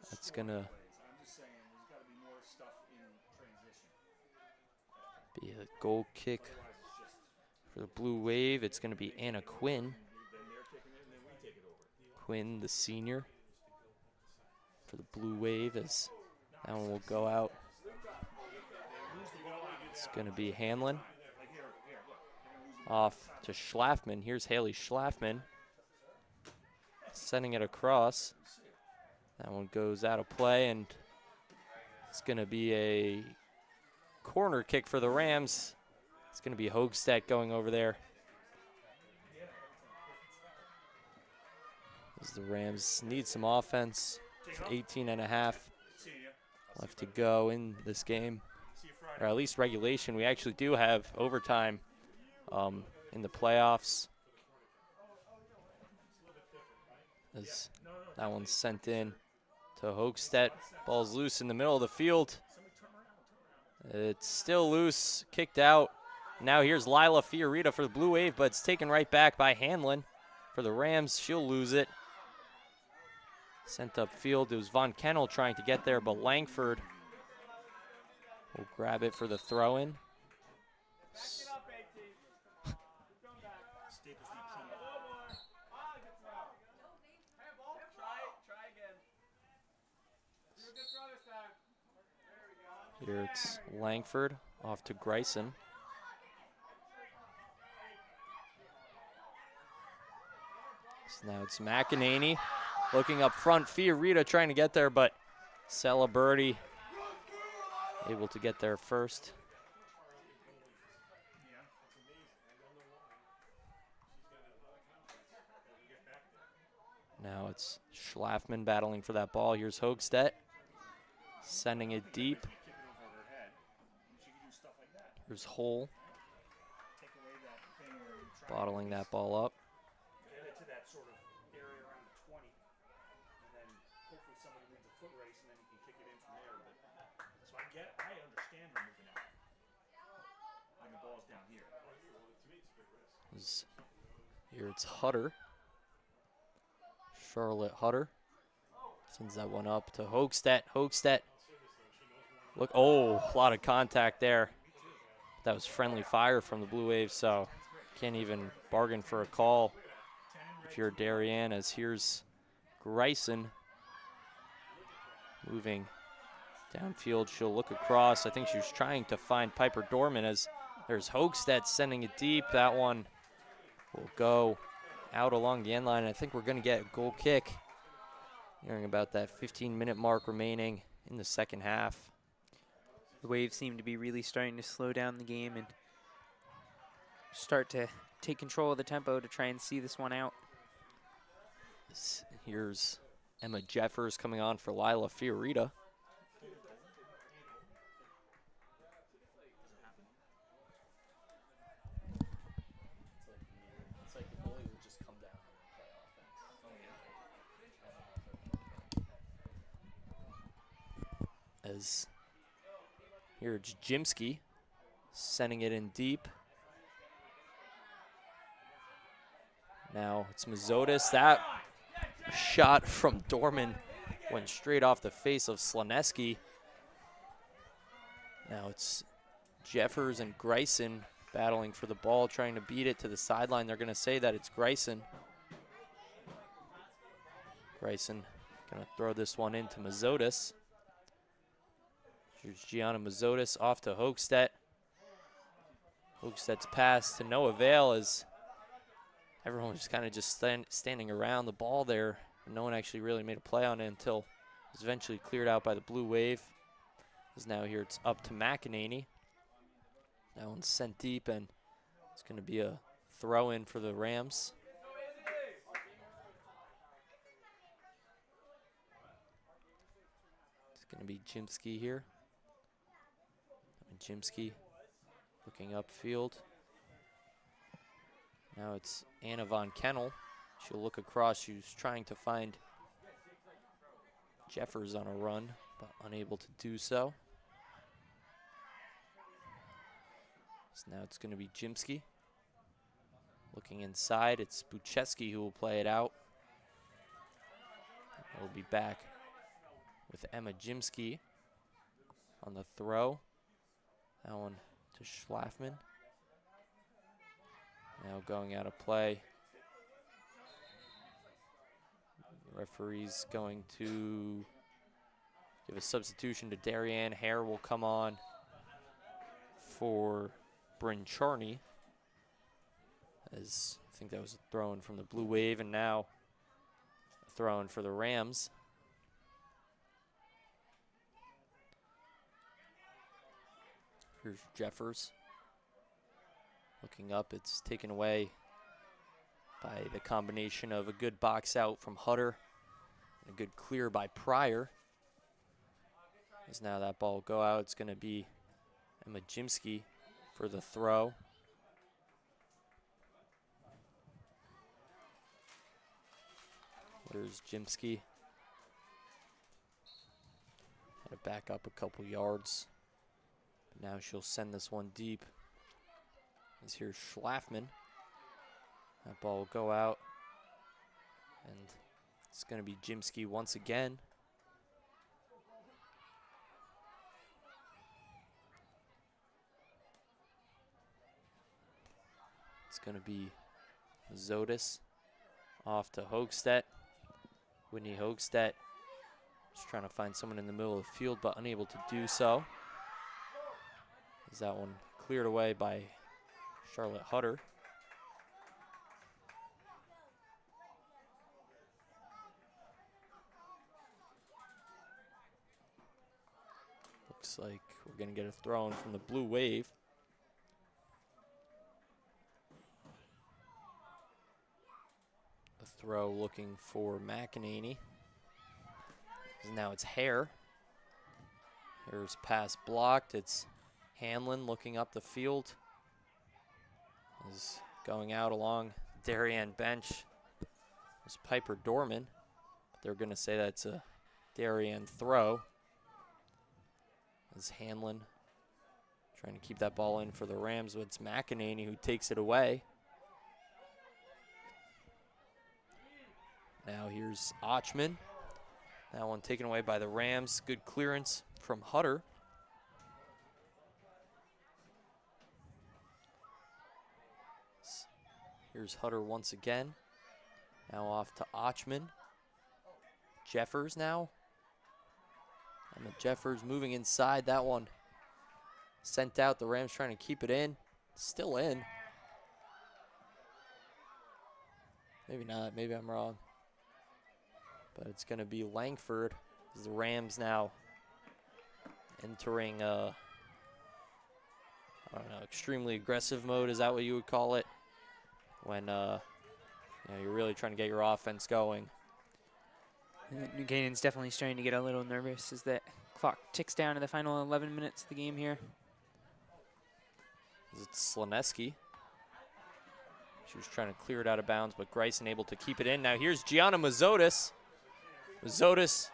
that's going to be a goal kick for the Blue Wave. It's going to be Anna Quinn. Quinn, the senior, for the Blue Wave, as that one will go out. It's going to be Hanlon off to Schlafman. Here's Haley Schlafman sending it across. That one goes out of play, and it's going to be a corner kick for the Rams. It's going to be Hoogstedt going over there, as the Rams need some offense. 18.5 left to go in this game, or at least regulation. We actually do have overtime in the playoffs, as that one's sent in to Hoogstedt. Ball's loose in the middle of the field. It's still loose, kicked out. Now here's Lila Fiorita for the Blue Wave, but it's taken right back by Hanlon for the Rams. She'll lose it. Sent upfield. It was Von Kennel trying to get there, but Langford will grab it for the throw-in. Here it's Langford off to Greisen. So now it's McEnany looking up front. Fiorita trying to get there, but Celebrity able to get there first. Now it's Schlafman battling for that ball. Here's Hoogstedt sending it deep. Here's Hole bottling that ball up. Here it's Hutter. Charlotte Hutter sends that one up to Hoogstedt. Hoogstedt. Look, oh, a lot of contact there. That was friendly fire from the Blue Wave, so can't even bargain for a call if you're Darien, as here's Greisen moving downfield. She'll look across. I think she was trying to find Piper Dorman, as there's Hoogstedt sending it deep. That one will go out along the end line. I think we're going to get a goal kick. Hearing about that 15-minute mark remaining in the second half. The Waves seem to be really starting to slow down the game and start to take control of the tempo to try and see this one out. Here's Emma Jeffers coming on for Lila Fiorita. As here's Jimsky sending it in deep. Now it's Mazotis. That shot from Dorman went straight off the face of Slaneski. Now it's Jeffers and Greisen battling for the ball, trying to beat it to the sideline. They're going to say that it's Greisen. Greisen going to throw this one into Mazotis. Here's Gianna Mazotis off to Hoekstedt. Hoekstedt's pass to no avail as everyone was kind of just standing around the ball there. And no one actually really made a play on it until it was eventually cleared out by the Blue Wave. As now here it's up to McEnany. That one's sent deep, and it's going to be a throw-in for the Rams. It's going to be Jimsky here. And Jimsky looking upfield. Now it's Anna Von Kennel. She'll look across. She was trying to find Jeffers on a run, but unable to do so. So now it's going to be Jimsky. Looking inside, it's Bucheski who will play it out. We'll be back with Emma Jimsky on the throw. That one to Schlafman. Now going out of play. The referee's going to give a substitution to Darien. Hare will come on for Bryn Charney, as I think that was a throw-in from the Blue Wave, and now a throw-in for the Rams. Here's Jeffers. Looking up, it's taken away by the combination of a good box out from Hutter and a good clear by Pryor. As now that ball will go out, it's going to be Emma Jimsky for the throw. There's Jimsky. Had to back up a couple yards. But now she'll send this one deep. As here's Schlafman. That ball will go out. And it's going to be Jimsky once again. It's going to be Zotis off to Hoekstedt. Whitney Hoekstedt just trying to find someone in the middle of the field, but unable to do so. As that one cleared away by Charlotte Hutter. Looks like we're going to get a throw-in from the Blue Wave. The throw looking for McEnany. Now it's Hare. Hare's pass blocked. It's Hanlon looking up the field. Is going out along Darien bench. It's Piper Dorman. But they're going to say that's a Darien throw. As Hanlon trying to keep that ball in for the Rams, but it's McEnany who takes it away. Now here's Ochman. That one taken away by the Rams. Good clearance from Hutter. Here's Hutter once again. Now off to Ochman. Jeffers now. Emma Jeffers moving inside. That one sent out. The Rams trying to keep it in. Still in. Maybe not. Maybe I'm wrong. But it's going to be Langford. As the Rams now entering, I don't know, extremely aggressive mode. Is that what you would call it? When you know, you're really trying to get your offense going. New Canaan's definitely starting to get a little nervous as that clock ticks down to the final 11 minutes of the game here. It's Slaneski. She was trying to clear it out of bounds, but Greisen able to keep it in. Now here's Gianna Mazotis. Mazotis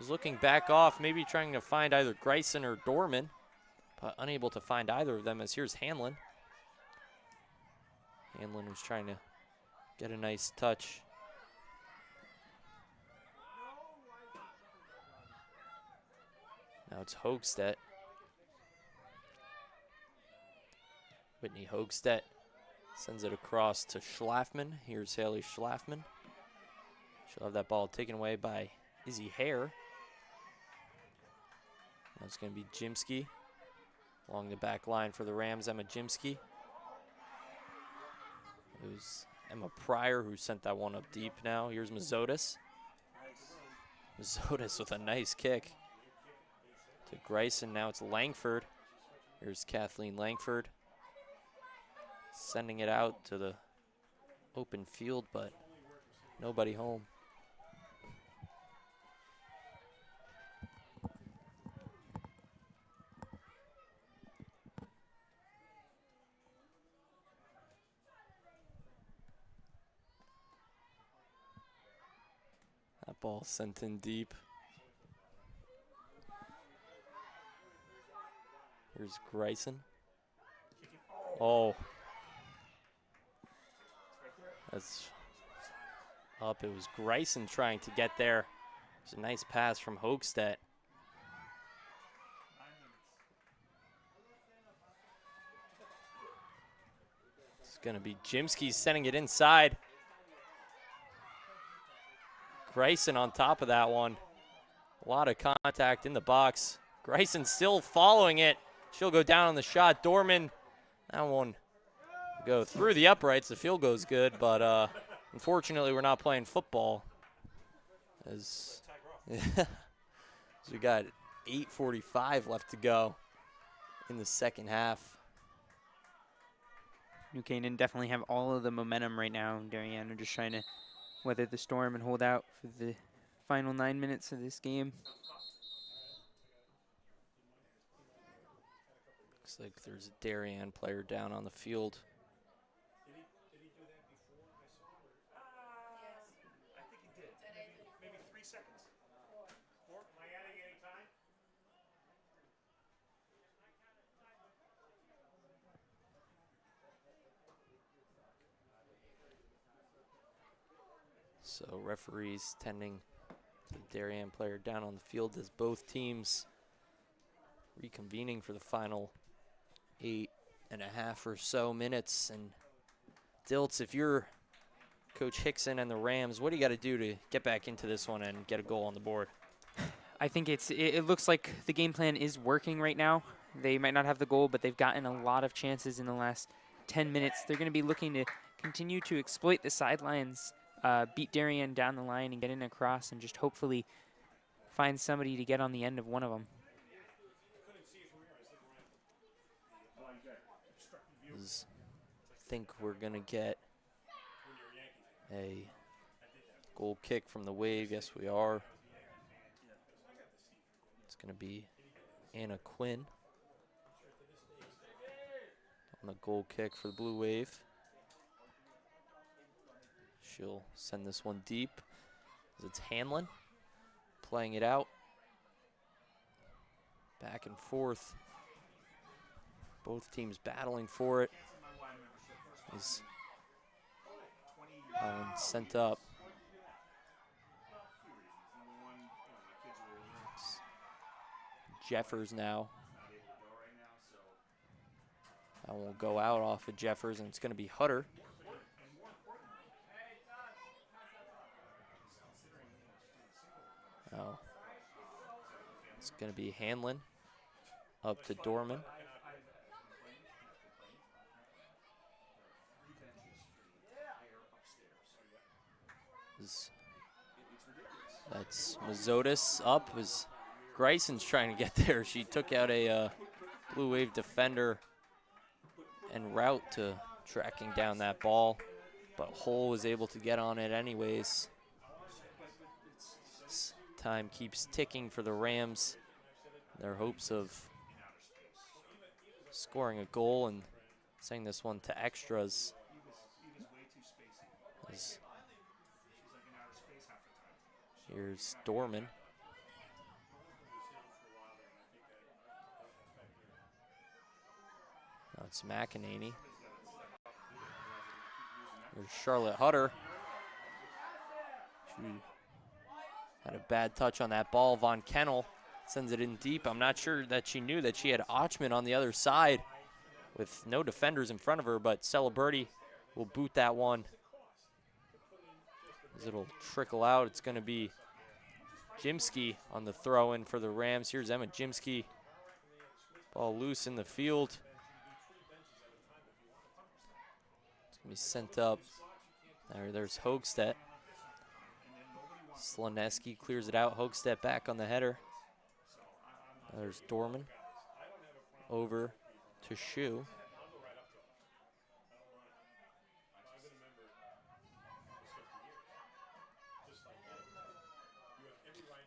Was looking back off, maybe trying to find either Grayson or Dorman, but unable to find either of them as here's Hanlon. Hanlon was trying to get a nice touch. Now it's Hoogstedt. Whitney Hoogstedt sends it across to Schlafman. Here's Haley Schlafman. She'll have that ball taken away by Izzy Hare. Now it's going to be Jimsky along the back line for the Rams. Emma Jimsky. It was Emma Pryor who sent that one up deep now. Here's Mazotis. Mazotis with a nice kick to Grayson. Now it's Langford. Here's Kathleen Langford. Sending it out to the open field, but nobody home. That ball sent in deep. Here's Grayson. Oh. That's up. It was Grayson trying to get there. It's a nice pass from Hoogstedt. It's going to be Jimsky sending it inside. Grayson on top of that one. A lot of contact in the box. Grayson still following it. She'll go down on the shot. Dorman, that one go through the uprights. The field goes good, but unfortunately we're not playing football. As we got 8:45 left to go in the second half. New Canaan definitely have all of the momentum right now. Darien are just trying to weather the storm and hold out for the final 9 minutes of this game. Looks like there's a Darien player down on the field. Did he do that before I saw him? Yes. I think he did. Maybe 3 seconds? 4? Am I adding any time? So referees tending to the Darien player down on the field as both teams reconvening for the final 8.5 or so minutes. And Dilts, if you're Coach Hickson and the Rams, what do you got to do to get back into this one and get a goal on the board? I think it looks like the game plan is working right now. They might not have the goal, but they've gotten a lot of chances in the last 10 minutes. They're going to be looking to continue to exploit the sidelines, beat Darien down the line and get in across and just hopefully find somebody to get on the end of one of them. I think we're going to get a goal kick from the Wave. Yes, we are. It's going to be Anna Quinn on the goal kick for the Blue Wave. She'll send this one deep. It's Hanlon playing it out. Back and forth. Both teams battling for it. Is sent up. Jeffers now. That will go out off of Jeffers, and it's going to be Hutter. Oh. It's going to be Hanlon up to Dorman. That's Mazotis up as Grayson's trying to get there. She took out a Blue Wave defender en route to tracking down that ball, but Hull was able to get on it anyways. Time keeps ticking for the Rams. Their hopes of scoring a goal and sending this one to extras. Here's Dorman. it's McEnany. There's Charlotte Hutter. She had a bad touch on that ball. Von Kennel sends it in deep. I'm not sure that she knew that she had Ochman on the other side with no defenders in front of her, but Celebrity will boot that one. As it'll trickle out, it's going to be Jimsky on the throw-in for the Rams. Here's Emma Jimsky. Ball loose in the field. It's going to be sent up. There's Hoegstedt. Slaneski clears it out. Hoegstedt back on the header. There's Dorman. Over to Shu.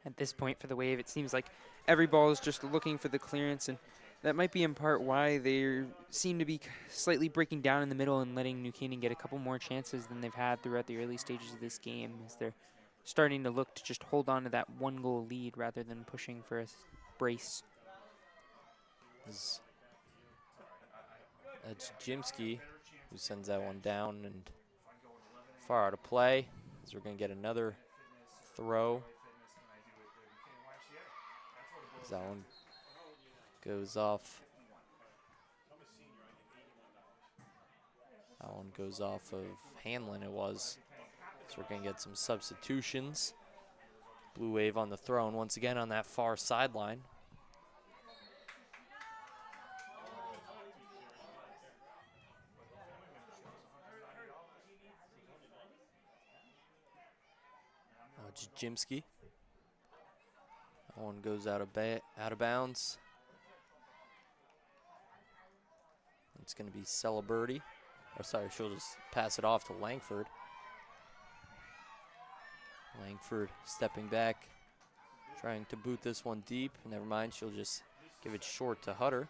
At this point for the Wave, it seems like every ball is just looking for the clearance, and that might be in part why they seem to be slightly breaking down in the middle and letting New Canaan get a couple more chances than they've had throughout the early stages of this game, as they're starting to look to just hold on to that 1-goal lead rather than pushing for a brace. That's Jimsky who sends that one down and far out of play, as we're going to get another throw. As that one goes off. That one goes off of Hanlon, it was. So we're going to get some substitutions. Blue Wave on the throw, and once again on that far sideline. Jimsky. That one goes out of bounds. It's going to be Celebrity. Oh, sorry, she'll just pass it off to Langford. Langford stepping back, trying to boot this one deep. Never mind, she'll just give it short to Hutter.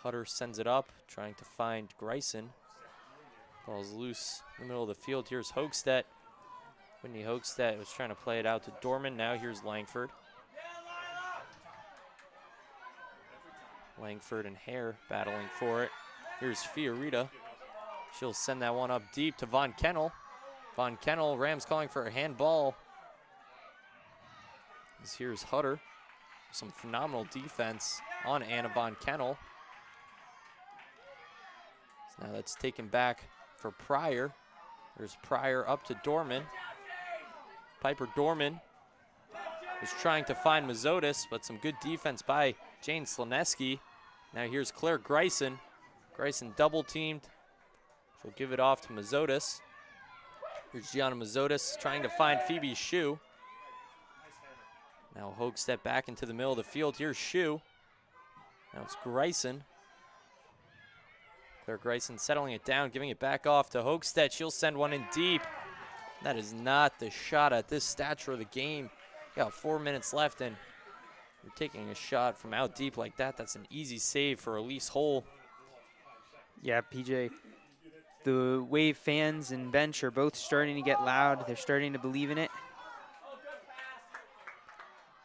Hutter sends it up, trying to find Greisen. Ball's loose in the middle of the field. Here's Hoegstedt. Whitney Hoegstedt was trying to play it out to Dorman. Now here's Langford. Langford and Hare battling for it. Here's Fiorita. She'll send that one up deep to Von Kennel. Von Kennel, Rams calling for a handball. Here's Hutter. Some phenomenal defense on Anna Von Kennel. So now that's taken back for Pryor. There's Pryor up to Dorman. Piper Dorman was trying to find Mazotis, but some good defense by Jane Slaneski. Now here's Claire Greisen. Greisen double teamed. She'll give it off to Mazotis. Here's Gianna Mazotis trying to find Phoebe Shu. Now Hoegstedt back into the middle of the field. Here's Shu. Now it's Greisen. Claire Greisen settling it down, giving it back off to Hoegstedt. She'll send one in deep. That is not the shot at this stature of the game. Got 4 minutes left, and you're taking a shot from out deep like that. That's an easy save for Elise Hull. Yeah, PJ, the Wave fans and bench are both starting to get loud. They're starting to believe in it.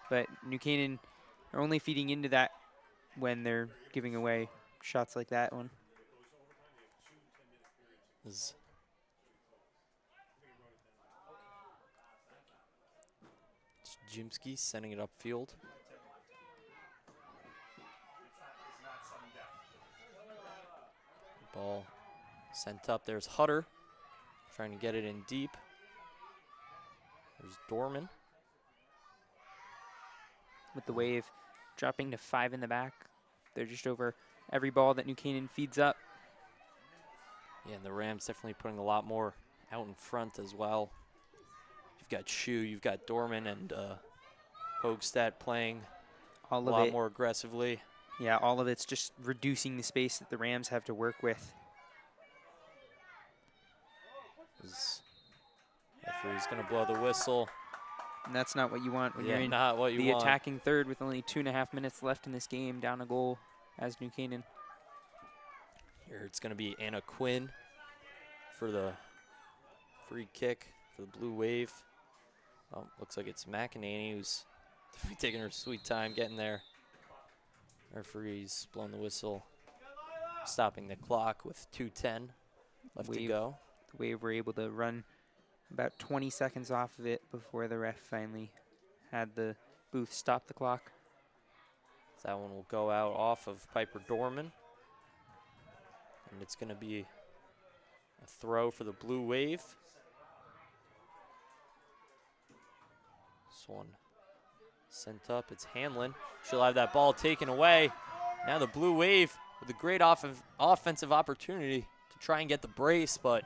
But New Canaan are only feeding into that when they're giving away shots like that one. It's Jimsky sending it upfield. Ball sent up. There's Hutter trying to get it in deep. There's Dorman. With the Wave dropping to 5 in the back. They're just over every ball that New Canaan feeds up. Yeah, and the Rams definitely putting a lot more out in front as well. You've got Shu, you've got Dorman, and Hoegstedt playing a lot more aggressively. Yeah, all of it's just reducing the space that the Rams have to work with. Referee's going to blow the whistle. And that's not what you want when you're in not what you the want. Attacking third with only 2.5 minutes left in this game, down a goal as New Canaan. Here it's going to be Anna Quinn for the free kick for the Blue Wave. Oh, looks like it's McEnany who's taking her sweet time getting there. Referee's blown the whistle, stopping the clock with 2:10 left to go. The Wave were able to run about 20 seconds off of it before the ref finally had the booth stop the clock. That one will go out off of Piper Dorman. And it's going to be a throw for the Blue Wave. This one sent up. It's Hanlon. She'll have that ball taken away. Now the Blue Wave with a great offensive opportunity to try and get the brace, but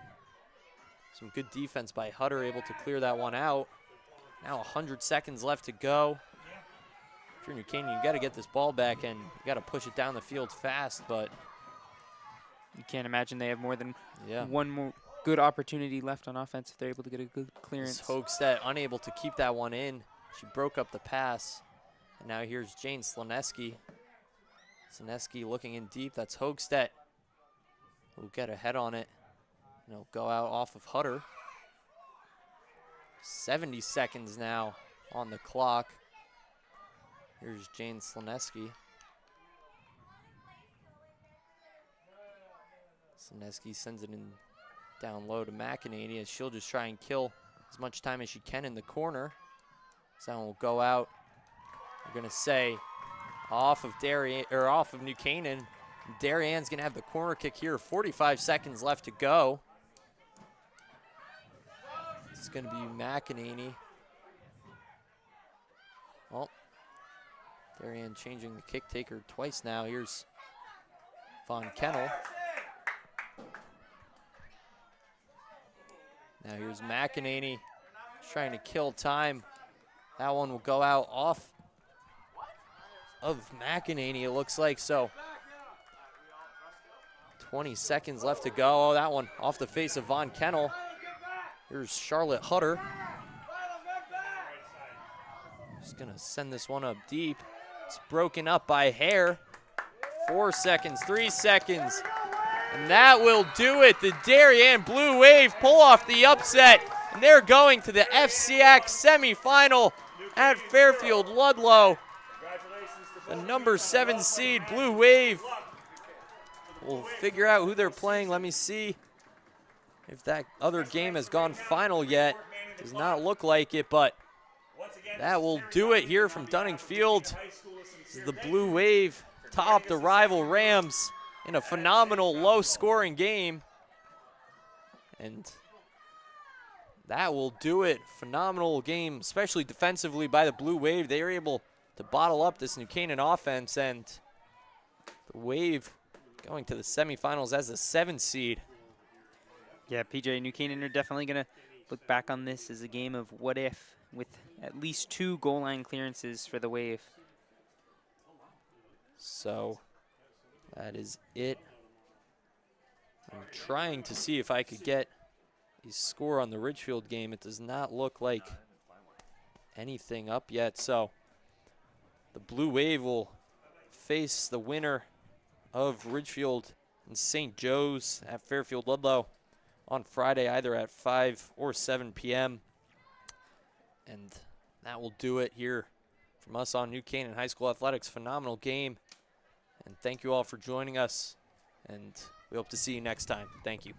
some good defense by Hutter, able to clear that one out. Now 100 seconds left to go. If you're New Canaan, you got to get this ball back and you got to push it down the field fast, but you can't imagine they have more than yeah, one more good opportunity left on offense if they're able to get a good clearance. Hoegstedt unable to keep that one in. She broke up the pass. And now here's Jane Slaneski. Slaneski looking in deep. That's Hoegstedt. Who'll get a head on it. And it'll go out off of Hutter. 70 seconds now on the clock. Here's Jane Slaneski. Slaneski sends it in down low to McEnany as she'll just try and kill as much time as she can in the corner. So that one will go out. We're gonna say off of Darien, or off of New Canaan. Darien's gonna have the corner kick here. 45 seconds left to go. It's gonna be McEnany. Well, Darien changing the kick taker twice now. Here's Von Kennel. Now here's McEnany trying to kill time. That one will go out off of McEnany, it looks like. So 20 seconds left to go. Oh, that one off the face of Von Kennel. Here's Charlotte Hutter. Just gonna send this one up deep. It's broken up by Hare. 4 seconds, 3 seconds. And that will do it. The Darien Blue Wave pull off the upset. And they're going to the FCIAC semifinal at Fairfield Ludlow. The number 7 seed Blue Wave. We'll figure out who they're playing. Let me see if that other game has gone final yet. Does not look like it, but that will do it here from Dunning Field. This is the Blue Wave top the rival Rams in a phenomenal low-scoring game. And that will do it. Phenomenal game, especially defensively by the Blue Wave. They were able to bottle up this New Canaan offense, and the Wave going to the semifinals as a 7 seed. Yeah, PJ, New Canaan are definitely going to look back on this as a game of what if, with at least 2 goal line clearances for the Wave. So that is it. I'm trying to see if I could get a score on the Ridgefield game. It does not look like anything up yet. So the Blue Wave will face the winner of Ridgefield and St. Joe's at Fairfield Ludlow on Friday, either at 5 or 7 p.m. And that will do it here from us on New Canaan High School Athletics. Phenomenal game. And thank you all for joining us. And we hope to see you next time. Thank you.